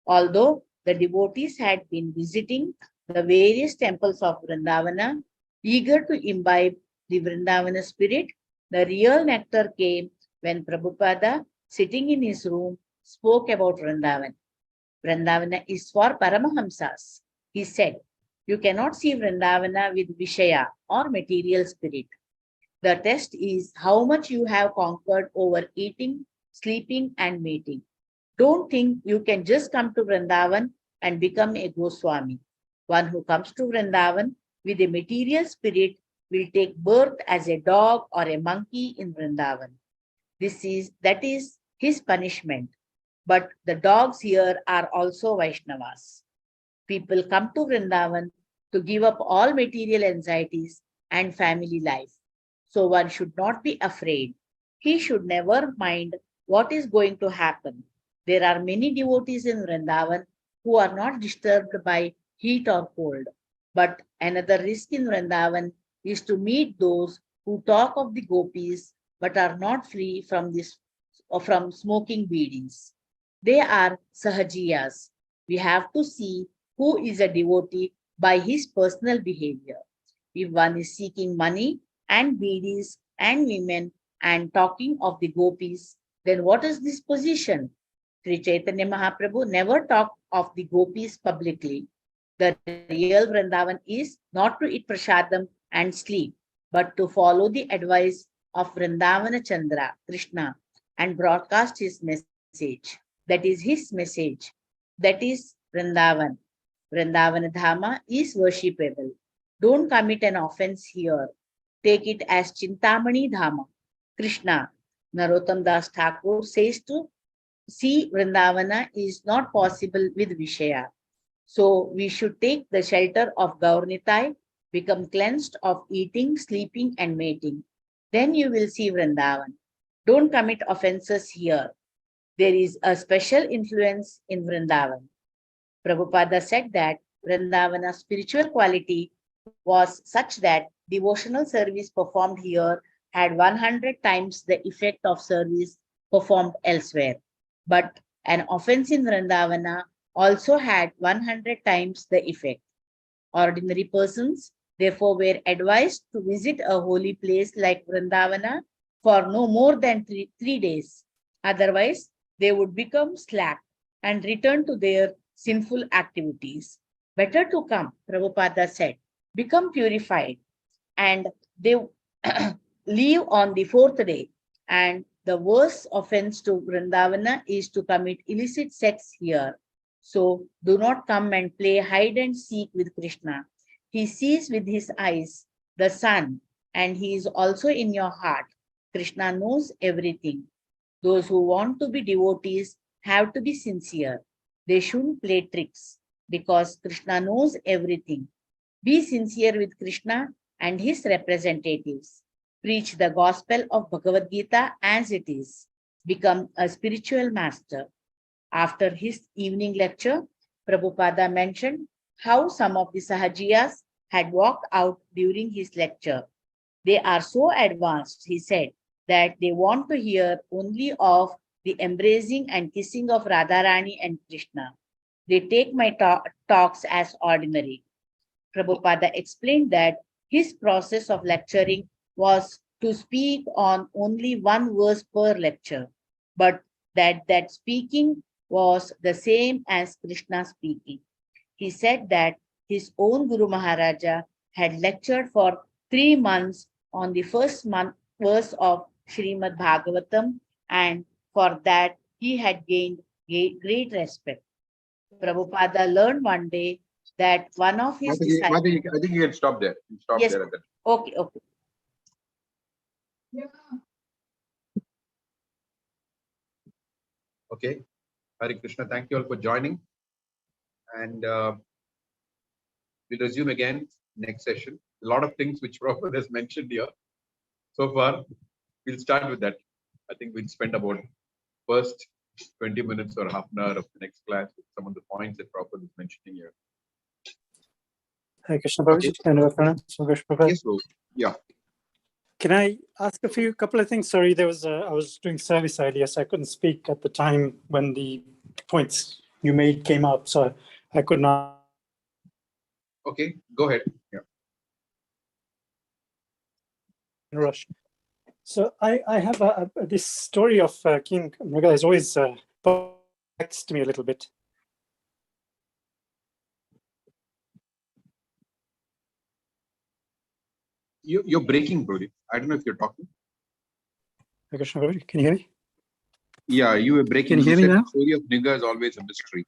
Although the devotees had been visiting the various temples of Vrindavana, eager to imbibe the Vrindavana spirit, the real nectar came when Prabhupada, sitting in his room, spoke about Vrindavan. Vrindavana is for Paramahamsas. He said, you cannot see Vrindavana with Vishaya or material spirit. The test is how much you have conquered over eating, sleeping, and mating. Don't think you can just come to Vrindavan and become a Goswami. One who comes to Vrindavan with a material spirit will take birth as a dog or a monkey in Vrindavan. That is his punishment. But the dogs here are also Vaishnavas. People come to Vrindavan to give up all material anxieties and family life. So one should not be afraid. He should never mind what is going to happen. There are many devotees in Vrindavan who are not disturbed by heat or cold. But another risk in Vrindavan is to meet those who talk of the gopis but are not free from smoking bidis. They are sahajiyas. We have to see who is a devotee by his personal behavior. If one is seeking money and bidis and women and talking of the gopis, then what is this position? Sri Chaitanya Mahaprabhu never talked of the gopis publicly. The real Vrindavan is not to eat prasadam and sleep, but to follow the advice of Vrindavana Chandra, Krishna, and broadcast his message. That is his message. That is Vrindavan. Vrindavana Dhama is worshipable. Don't commit an offense here. Take it as Chintamani Dhama. Krishna, Narottam Das Thakur says to see Vrindavana is not possible with Vishaya. So we should take the shelter of Gaurnitai, become cleansed of eating, sleeping, and mating. Then you will see Vrindavan. Don't commit offenses here. There is a special influence in Vrindavan. Prabhupada said that Vrindavana's spiritual quality was such that devotional service performed here had 100 times the effect of service performed elsewhere. But an offense in Vrindavana also had 100 times the effect. Ordinary persons, therefore, were advised to visit a holy place like Vrindavana for no more than three days. Otherwise, they would become slack and return to their sinful activities. Better to come, Prabhupada said, become purified, and they leave on the fourth day. And the worst offense to Vrindavana is to commit illicit sex here. So do not come and play hide and seek with Krishna. He sees with his eyes the sun, and he is also in your heart. Krishna knows everything. Those who want to be devotees have to be sincere. They shouldn't play tricks because Krishna knows everything. Be sincere with Krishna and his representatives. Preach the gospel of Bhagavad Gita as it is. Become a spiritual master. After his evening lecture, Prabhupada mentioned how some of the Sahajiyas had walked out during his lecture. They are so advanced, he said, that they want to hear only of the embracing and kissing of Radharani and Krishna. They take my talks as ordinary. Prabhupada explained that his process of lecturing was to speak on only one verse per lecture, but that speaking was the same as Krishna speaking. He said that his own Guru Maharaja had lectured for 3 months on the first verse of Srimad Bhagavatam, and for that he had gained great respect. Prabhupada learned one day that one of his disciples... I think you can stop there. You stop Yes. there at that. Okay. Okay. Hare Krishna. Thank you all for joining. And we'll resume again next session. A lot of things which Prabhupada has mentioned here. So far, we'll start with that. I think we'll spend about first 20 minutes or half an hour of the next class with some of the points that Prabhupada is mentioning here. Hi, Krishna Prabhuji. Okay. Yes, Prabhu. Yeah. Can I ask a couple of things? Sorry, I was doing service earlier, so I couldn't speak at the time when the points you made came up, so I could not. Okay, go ahead. Yeah. Rush. So I have this story of King Mriga has always perplexed me a little bit. You're breaking, Brody. I don't know if you're talking. Krishna Prabhuji, can you hear me? Yeah, you were breaking. Can you hear me now? The story of Niga is always a mystery.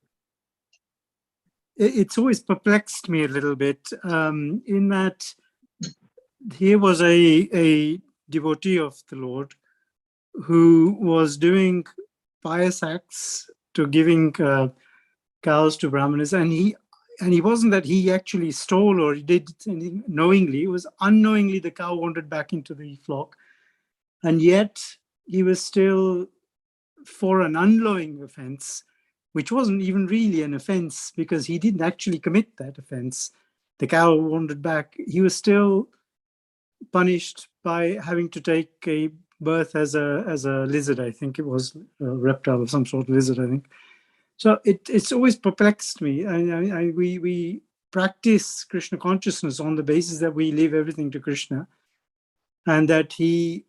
It's always perplexed me a little bit in that here was a devotee of the Lord who was doing pious acts to giving cows to Brahmanas, and he wasn't that he actually stole or he did anything knowingly. It was unknowingly the cow wandered back into the flock, and yet he was still for an unknowing offense, which wasn't even really an offense because he didn't actually commit that offense. The cow wandered back. He was still punished by having to take a birth as a lizard. I think it was a reptile of some sort, lizard, I think. So it's always perplexed me. We practice Krishna consciousness on the basis that we leave everything to Krishna and that he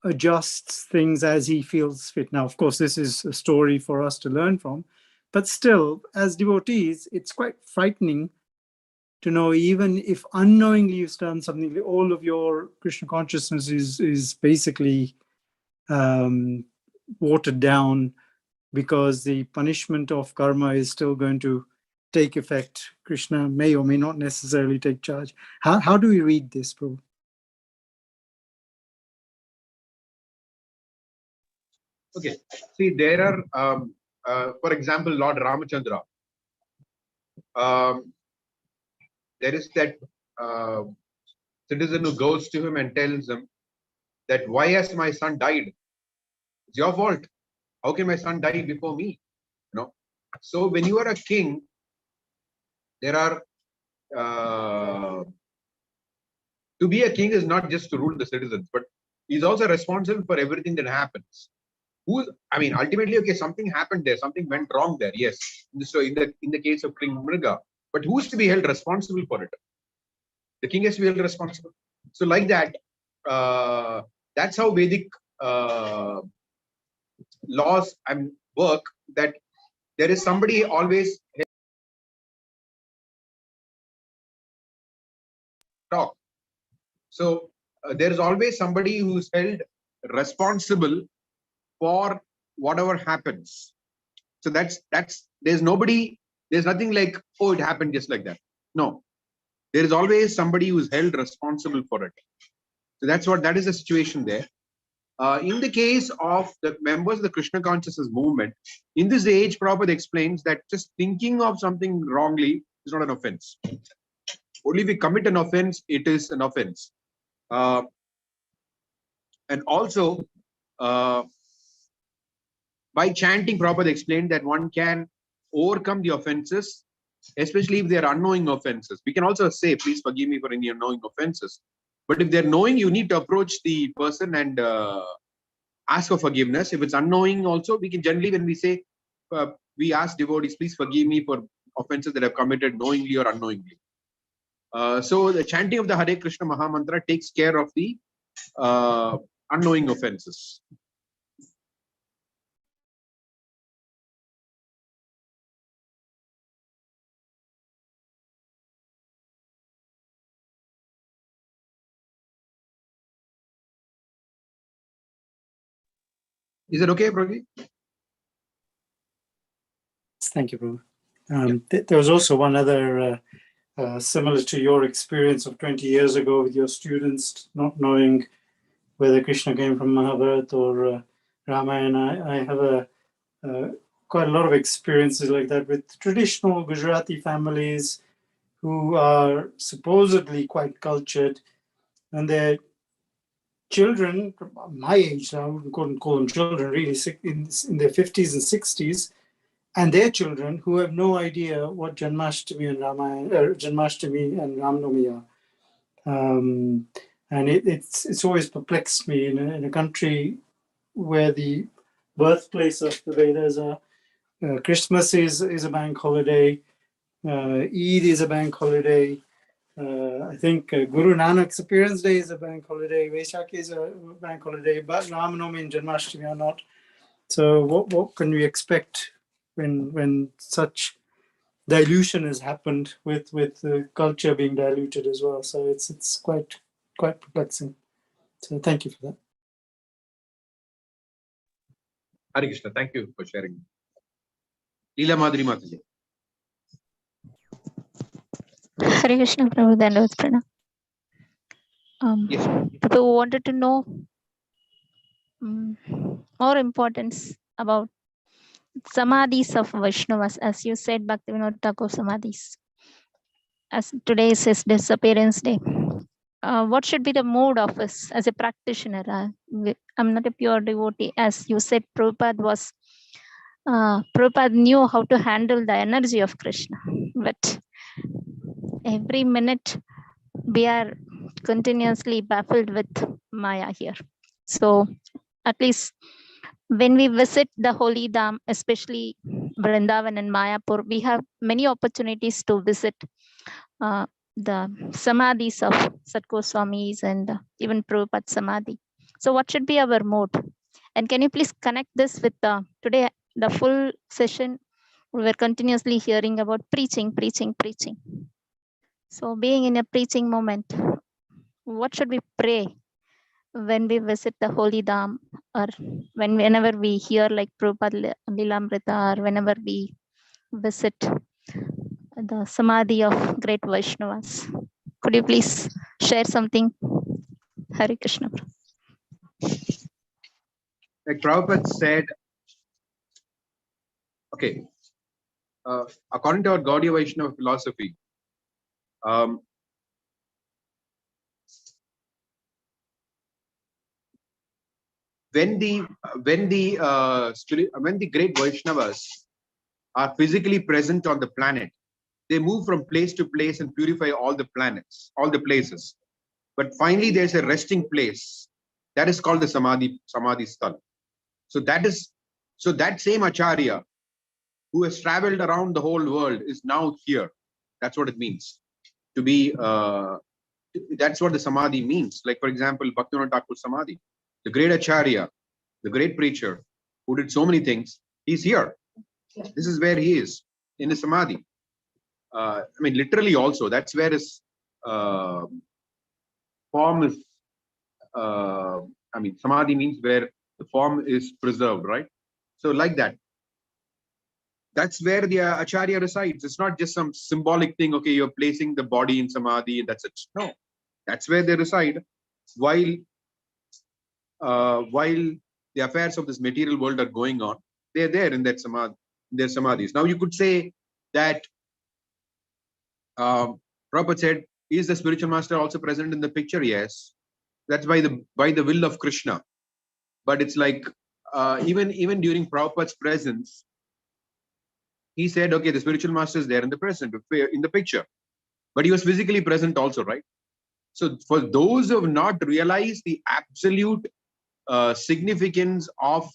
adjusts things as he feels fit. Now, of course, this is a story for us to learn from, but still, as devotees, it's quite frightening to know, even if unknowingly you've done something, all of your Krishna consciousness is basically watered down because the punishment of karma is still going to take effect. Krishna may or may not necessarily take charge. How do we read this, Prabhu? Okay. See, there are, for example, Lord Ramachandra. There is that citizen who goes to him and tells him that why has my son died? It's your fault. How can my son die before me? You know. So when you are a king, there are to be a king is not just to rule the citizens, but he's also responsible for everything that happens. I mean, ultimately, okay, something happened there, something went wrong there. Yes, so in the case of King Mriga, but who's to be held responsible for it? The king has to be held responsible. So like that, that's how Vedic laws and work. That there is somebody always talk. So there is always somebody who's held responsible for whatever happens. So that's there's nothing like, oh, it happened just like that. No, there is always somebody who's held responsible for it. So that is the situation there. In the case of the members of the Krishna consciousness movement, in this age, Prabhupada explains that just thinking of something wrongly is not an offense. Only if we commit an offense, it is an offense. And also, by chanting, Prabhupada explained that one can overcome the offenses, especially if they are unknowing offenses. We can also say, please forgive me for any unknowing offenses. But if they're knowing, you need to approach the person and ask for forgiveness. If it's unknowing also, we can generally, when we say, we ask devotees, please forgive me for offenses that I've committed knowingly or unknowingly. So the chanting of the Hare Krishna Maha Mantra takes care of the unknowing offenses. Is it okay, Prabhu? Thank you, Prabhu. There was also one other similar to your experience of 20 years ago with your students not knowing whether Krishna came from Mahabharata or Ramayana. I have quite a lot of experiences like that with traditional Gujarati families who are supposedly quite cultured, and their children, my age, I wouldn't call them children, really, in their 50s and 60s, and their children who have no idea what Janmashtami and Janmashtami and Ramnavami are. And it's always perplexed me in a country where the birthplace of the Vedas are. Christmas is a bank holiday. Eid is a bank holiday. I think Guru Nanak's appearance day is a bank holiday. Vaishak is a bank holiday, but Ramnavami and Janmashtami are not. So what can we expect when such dilution has happened with the culture being diluted as well? So it's quite perplexing. So thank you for that. Hare Krishna, thank you for sharing. Leela Madhuri Mataji. Hare Krishna, Prabhu, Dandavats Pranam. Yes. Prabhu wanted to know more importance about samadhis of Vaishnavas, as you said, Bhaktivinoda Thakur samadhis. As today is his disappearance day, what should be the mood of us as a practitioner? I'm not a pure devotee, as you said. Prabhupada knew how to handle the energy of Krishna, but every minute we are continuously baffled with Maya here. So at least when we visit the holy dham, especially Vrindavan and Mayapur, we have many opportunities to visit the samadhis of Sadguru Swamis and even Prabhupada Samadhi. So what should be our mode? And can you please connect this with today, the full session, we were continuously hearing about preaching. So being in a preaching moment, what should we pray when we visit the holy dham, or whenever we hear like Prabhupada Lilamrita, or whenever we visit the samadhi of great Vaishnavas? Could you please share something? Hare Krishna. Like Prabhupada said, okay, according to our Gaudiya Vaishnava philosophy, when the great Vaishnavas are physically present on the planet, they move from place to place and purify all the planets, all the places. But finally, there's a resting place that is called the Samadhi Sthal. So that same Acharya who has traveled around the whole world is now here. That's what it means to be. That's what the Samadhi means. Like, for example, Bhaktivinoda Thakur Samadhi, the great Acharya, the great preacher who did so many things, he's here. This is where he is, in the Samadhi. I mean, literally also, that's where his form is. I mean, Samadhi means where the form is preserved, right? So like that. That's where the Acharya resides. It's not just some symbolic thing. Okay, you're placing the body in Samadhi and that's it. No, that's where they reside. While the affairs of this material world are going on, they're there in that Samadhi, in their Samadhis. Now you could say that Prabhupada said, is the spiritual master also present in the picture? Yes. That's by the will of Krishna. But it's like even during Prabhupada's presence, he said, okay, the spiritual master is there in the picture, but he was physically present also, right? So for those who have not realized the absolute significance of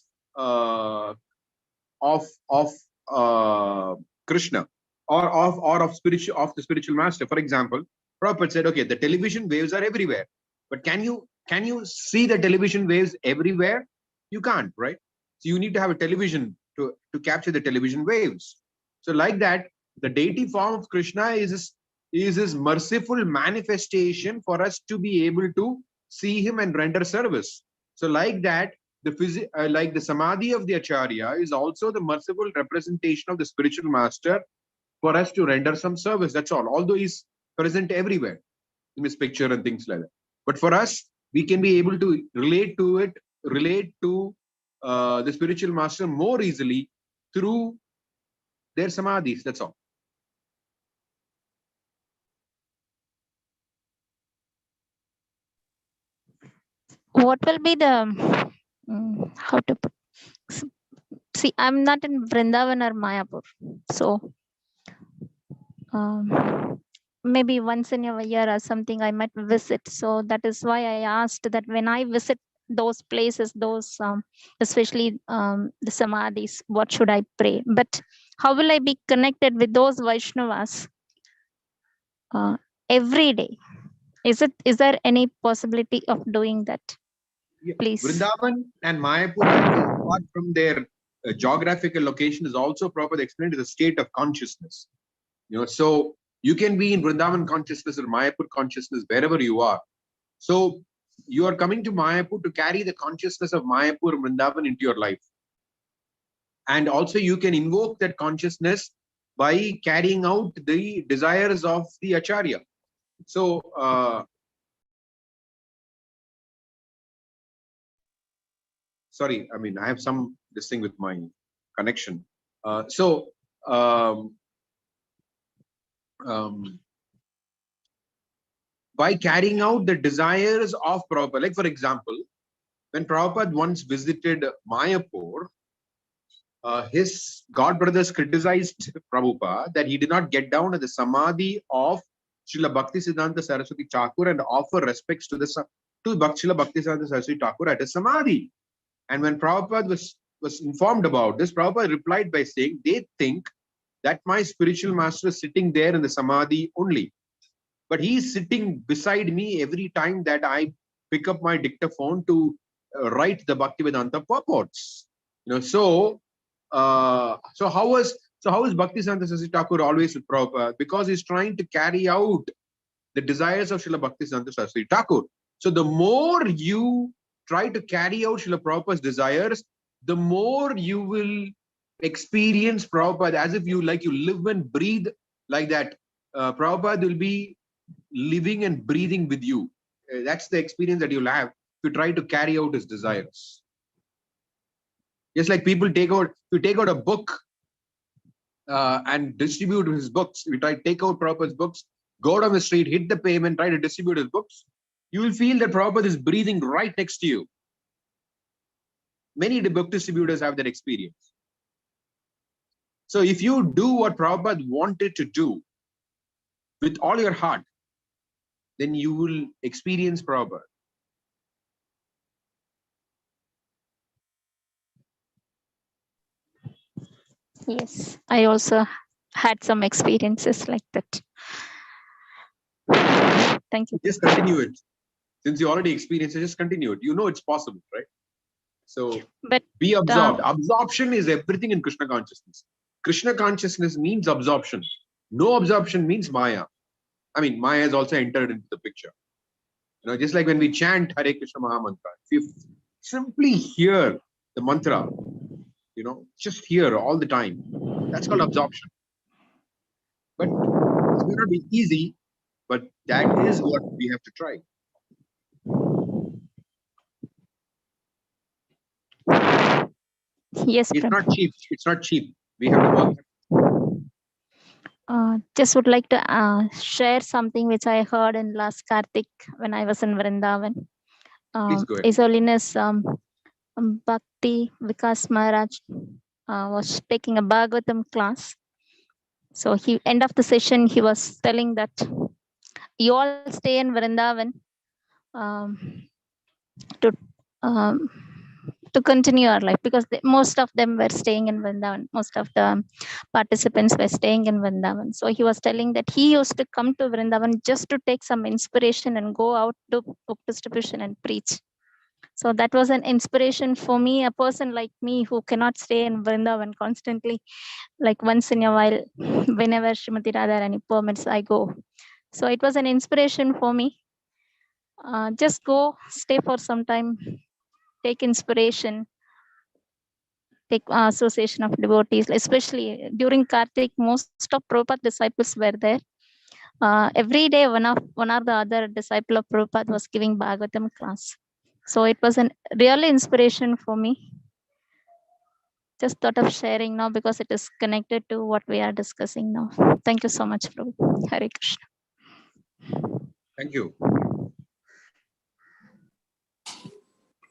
Krishna or of the spiritual master, for example, Prabhupada said, okay, the television waves are everywhere, but can you see the television waves everywhere? You can't, right? So you need to have a television to capture the television waves. So like that, the deity form of Krishna is his merciful manifestation for us to be able to see him and render service. So like that, like the Samadhi of the Acharya is also the merciful representation of the spiritual master for us to render some service. That's all. Although he's present everywhere in his picture and things like that. But for us, we can be able to relate to the spiritual master more easily through their Samadhis. That's all. What will be the how to put, see, I'm not in Vrindavan or Mayapur, so maybe once in a year or something I might visit. So that is why I asked that when I visit those places, those especially the Samadhis, what should I pray? But how will I be connected with those Vaishnavas every day? Is there any possibility of doing that? Please. Vrindavan and Mayapur, apart from their geographical location, is also properly explained as a state of consciousness. So you can be in Vrindavan consciousness or Mayapur consciousness wherever you are. So you are coming to Mayapur to carry the consciousness of Mayapur and Vrindavan into your life. And also you can invoke that consciousness by carrying out the desires of the Acharya. So, sorry, I mean, I have this thing with my connection. By carrying out the desires of Prabhupada, like for example, when Prabhupada once visited Mayapur, his godbrothers criticized Prabhupada that he did not get down at the Samadhi of Srila Bhaktisiddhanta Saraswati Thakur and offer respects to Srila Bhaktisiddhanta Saraswati Thakur at his Samadhi. And when Prabhupada was informed about this, Prabhupada replied by saying, they think that my spiritual master is sitting there in the Samadhi only. But he is sitting beside me every time that I pick up my dictaphone to write the Bhaktivedanta purports. So how is Bhaktisiddhanta Saraswati Thakur always with Prabhupada? Because he's trying to carry out the desires of Srila Bhaktisiddhanta Saraswati Thakur. So the more you try to carry out Srila Prabhupada's desires, the more you will experience Prabhupada as if you live and breathe like that. Prabhupada will be living and breathing with you. That's the experience that you'll have to try to carry out his desires. Just like people take out a book and distribute his books. If you take out Prabhupada's books, go down the street, hit the pavement, try to distribute his books, you will feel that Prabhupada is breathing right next to you. many book distributors have that experience. So if you do what Prabhupada wanted to do with all your heart, then you will experience Prabhupada. Yes, I also had some experiences like that. Thank you. Just continue it. Since you already experienced it, just continue it. You know it's possible, right? So But be absorbed. Absorption is everything in Krishna consciousness. Krishna consciousness means absorption. No absorption means Maya. I mean, Maya has also entered into the picture. You know, just like when we chant Hare Krishna Maha Mantra, if you simply hear the mantra, you know, just hear all the time, that's called absorption. But it may not be easy, but that is what we have to try. yes, It's Prabhu. not cheap. It's not cheap. We have to work. Just would like to share something which I heard in last Kartik when I was in Vrindavan. Please go ahead. His Holiness Bhakti Vikas Maharaj was taking a Bhagavatam class. So he end of the session, he was telling that you all stay in Vrindavan to um, to continue our life, because most of them were staying in Vrindavan. Most of the participants were staying in Vrindavan. So he was telling that he used to come to Vrindavan just to take some inspiration and go out to book distribution and preach. So that was an inspiration for me, a person like me who cannot stay in Vrindavan constantly, like once in a while, whenever Srimati Radharani permits, I go. So it was an inspiration for me. Just go, stay for some time, take inspiration, take association of devotees, especially during Kartik, most of Prabhupada disciples were there. Every day, one or the other disciple of Prabhupada was giving Bhagavatam class. So it was a real inspiration for me. Just thought of sharing now because it is connected to what we are discussing now. Thank you so much, Prabhu. Hare Krishna. Thank you.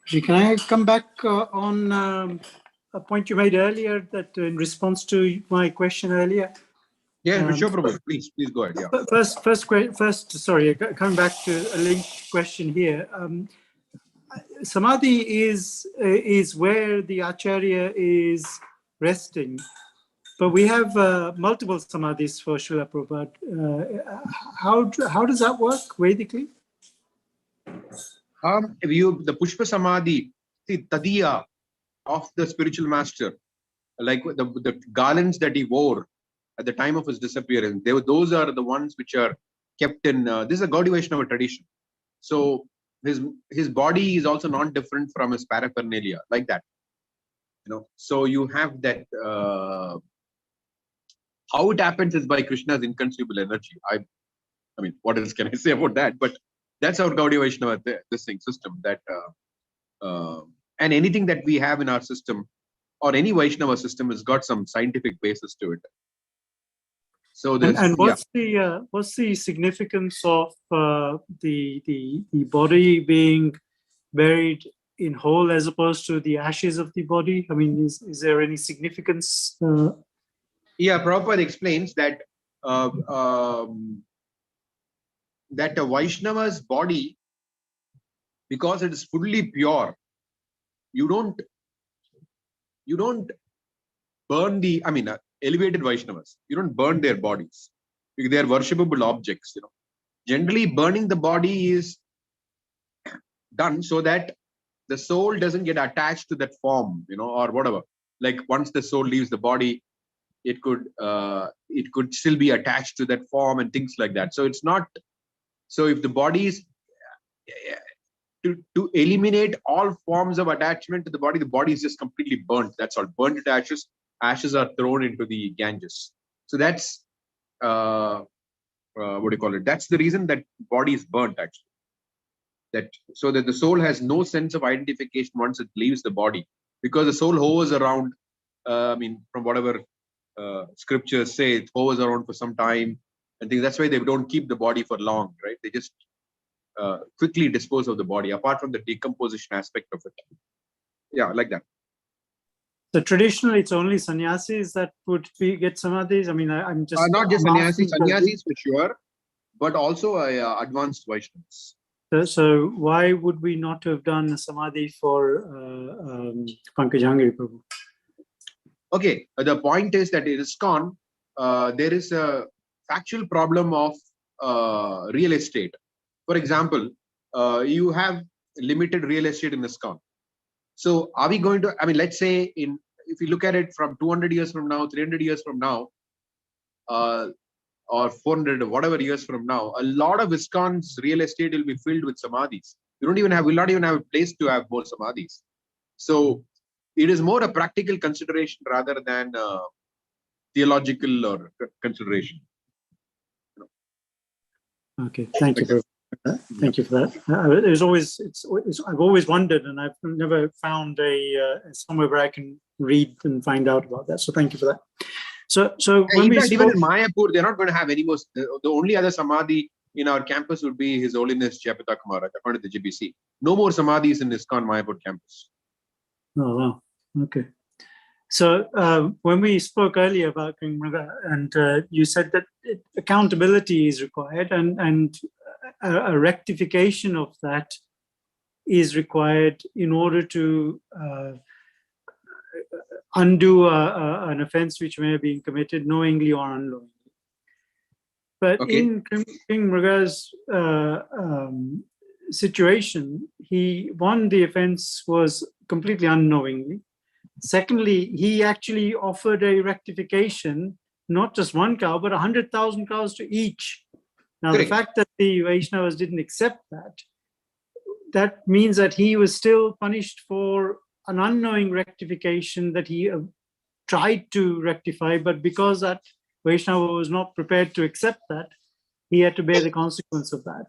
Can I come back on a point you made earlier, that in response to my question earlier? Yeah, sure, Prabhu. Please go ahead. Yeah. First, sorry, coming back to a linked question here. Samadhi is where the Acharya is resting, but we have multiple samadhis for Srila Prabhupada. How does that work Vedically? The Pushpa Samadhi, the Tadiya of the spiritual master, like the garlands that he wore at the time of his disappearance, those are the ones which are kept in. This is a Gaudiya Vaishnava tradition. So his body is also not different from his paraphernalia, like that. You know, so you have that. How it happens is by Krishna's inconceivable energy. I mean, what else can I say about that? But that's our Gaudiya Vaishnava this thing system. That and anything that we have in our system, or any Vaishnava system, has got some scientific basis to it. So and what's the significance of the body being buried in whole as opposed to the ashes of the body? I mean, is there any significance? Yeah, Prabhupada explains that that a Vaishnava's body, because it is fully pure, you don't burn the. I mean, elevated Vaishnavas, you don't burn their bodies because they are worshipable objects. You know, generally burning the body is done so that the soul doesn't get attached to that form, you know, or whatever. Like once the soul leaves the body, it could still be attached to that form and things like that. So it's not. So if the body is to eliminate all forms of attachment to the body is just completely burnt. That's all. Burnt to ashes. Ashes are thrown into the Ganges. So that's what do you call it? That's the reason that body is burnt, actually. That so that the soul has no sense of identification once it leaves the body, because the soul hovers around. I mean, from whatever scriptures say, it hovers around for some time, and things. That's why they don't keep the body for long, right? They just quickly dispose of the body, apart from the decomposition aspect of it. Yeah, like that. So traditionally, it's only sannyasis that would get samadhis. I mean, I'm just Not just I'm sannyasis, asking sannyasis for sure, but also advanced Vaishnavas. So why would we not have done a samadhi for Pankajangiri Prabhu? Okay, the point is that in ISKCON, there is a factual problem of real estate. For example, you have limited real estate in ISKCON. So are we going to, I mean, let's say if you look at it from 200 years from now, 300 years from now, or 400 or whatever years from now, a lot of ISKCON's real estate will be filled with samadhis. We'll not even have a place to have more samadhis. So it is more a practical consideration rather than theological or consideration. Okay, thank you for that. Thank you for that. I've always wondered, and I've never found somewhere where I can read and find out about that. So thank you for that. So when we spoke, even in Mayapur, they're not going to have any more. The only other samadhi in our campus would be His Holiness Jayapataka Maharaj, according to the GBC. No more samadhis in ISKCON Mayapur campus. Oh wow, okay. So when we spoke earlier about King Mriga, and you said that accountability is required, and a rectification of that is required in order to undo an offense which may have been committed knowingly or unknowingly. But Okay. in King Mriga's situation, the offense was completely unknowingly. Secondly, he actually offered a rectification, not just one cow, but 100,000 cows to each. Now, Correct. the fact that the Vaishnavas didn't accept that means that he was still punished for an unknowing rectification that he tried to rectify, but because that Vaishnava was not prepared to accept that, he had to bear the consequence of that.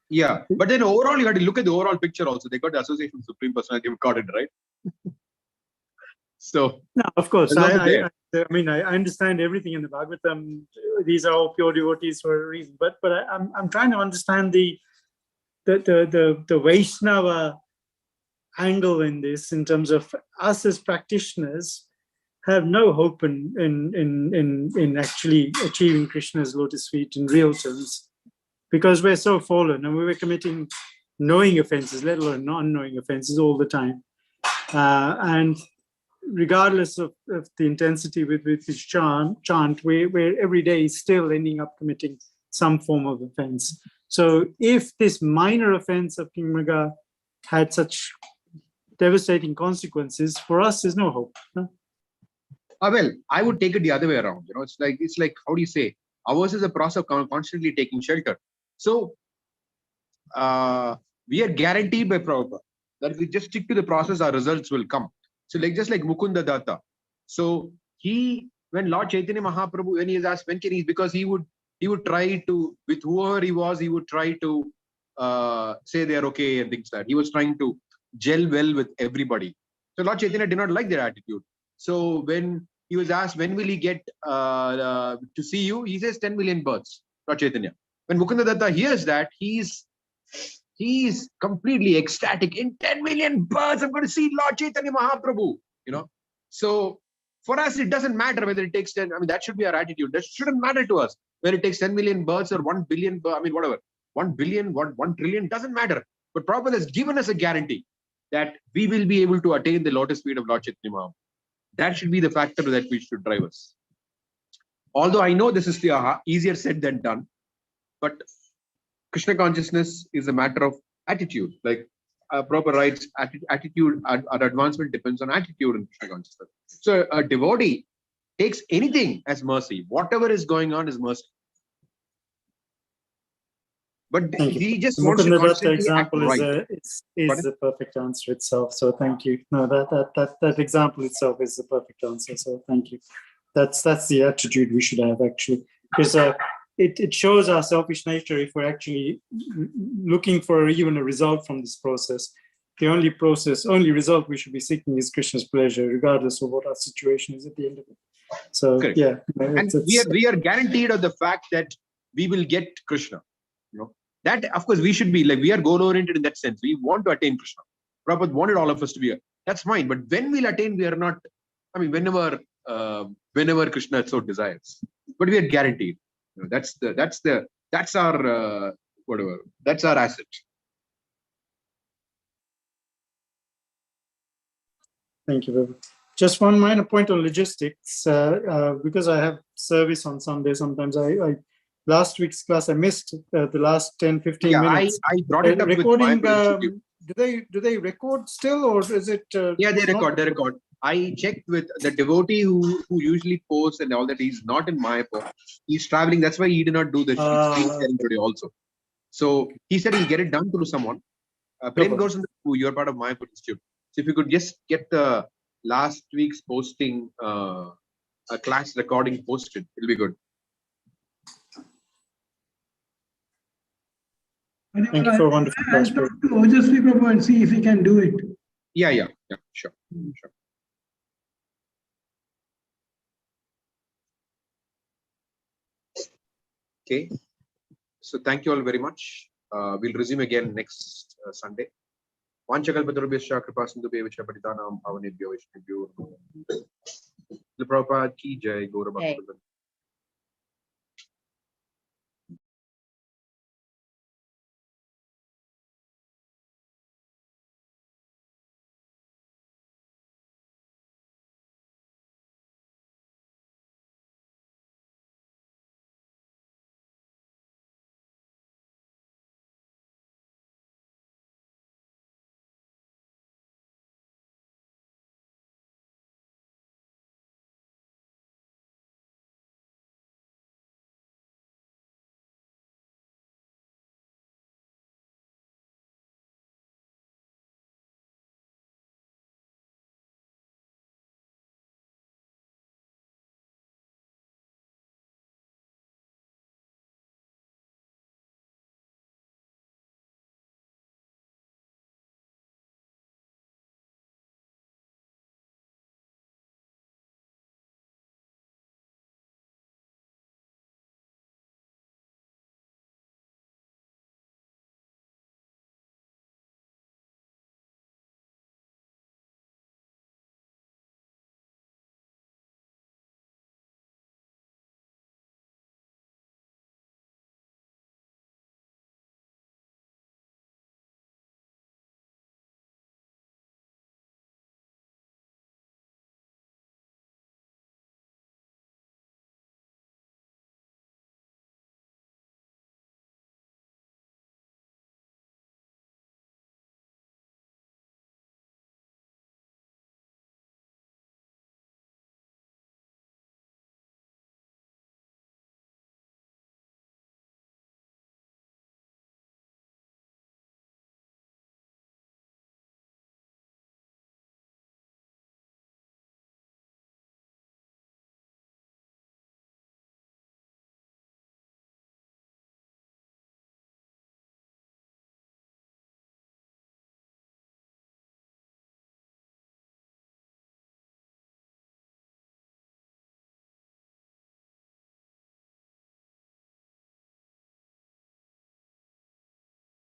Yeah, but then overall, you have to look at the overall picture also. They got the Association of Supreme Personality of Godhead, right? So, no, of course, it's also there. I mean, I understand everything in the Bhagavatam. These are all pure devotees for a reason. But I'm trying to understand the Vaishnava angle in this, in terms of us as practitioners have no hope in actually achieving Krishna's lotus feet in real terms, because we're so fallen and we were committing knowing offenses, let alone non-knowing offenses all the time, and regardless of the intensity with which chant, we're every day still ending up committing some form of offense. So if this minor offense of King Mriga had such devastating consequences, for us there's no hope. No? Well, I would take it the other way around. You know, it's like how do you say? Ours is a process of constantly taking shelter. So we are guaranteed by Prabhupada that if we just stick to the process, our results will come. So just like Mukunda Datta. So when Lord Chaitanya Mahaprabhu, when he is asked when can he, because he would try to, with whoever he was, he would try to say they're okay and things like that. He was trying to gel well with everybody. So Lord Chaitanya did not like their attitude. So when he was asked when will he get to see you, he says 10 million births, Lord Chaitanya. When Mukunda Datta hears that, he's completely ecstatic. In 10 million births, I'm going to see Lord Chaitanya Mahaprabhu. You know, so for us, it doesn't matter whether it takes 10. I mean, that should be our attitude. That shouldn't matter to us whether it takes 10 million births or 1 billion. I mean, whatever, 1 billion, 1 trillion doesn't matter. But Prabhupada has given us a guarantee that we will be able to attain the lotus feet of Lord Chaitanya Mahaprabhu. That should be the factor that we should drive us. Although I know this is easier said than done, but Krishna consciousness is a matter of attitude. Like Prabhupada writes, attitude, our advancement depends on attitude in Krishna consciousness. So a devotee takes anything as mercy. Whatever is going on is mercy. But he just wants to constantly act right. is the perfect answer itself. So thank you. No, that example itself is the perfect answer. So thank you. That's the attitude we should have, actually, because it shows our selfish nature if we're actually looking for even a result from this process. The only result we should be seeking is Krishna's pleasure, regardless of what our situation is at the end of it. So correct. Yeah, and we are guaranteed of the fact that we will get Krishna. You know, that of course we should be like, we are goal oriented in that sense. We want to attain Krishna. Prabhupada wanted all of us to be. That's fine. But when we'll attain, we are not I mean, whenever Krishna so desires, but we are guaranteed. You know, that's our whatever. That's our asset. Thank you, Prabhu. Just one minor point on logistics, because I have service on Sunday. Sometimes I last week's class I missed the last 10-15 Yeah, minutes. I brought it up Recording. with my Do they record still, or is it? Yeah, they it's not- record. They record. I checked with the devotee who usually posts and all that. He's not in Mayapur. He's traveling. That's why he did not do the screen sharing today also. So he said he'll get it done through someone. Prem problem. goes you're part of Mayapur Institute. So if you could just get the last week's posting, a class recording posted, it'll be good. Thank you for a wonderful I'll class. talk to Ojasvi Prabhu and see if he can do it. Yeah, sure. Okay. So thank you all very much. We'll resume again next Sunday. Vanchakalpatarubhyascha kripasindhubhyevacha patitanam pavanebhyo vaishnavibhyo. The Prabhupada ki jai, Gaura Bhakta.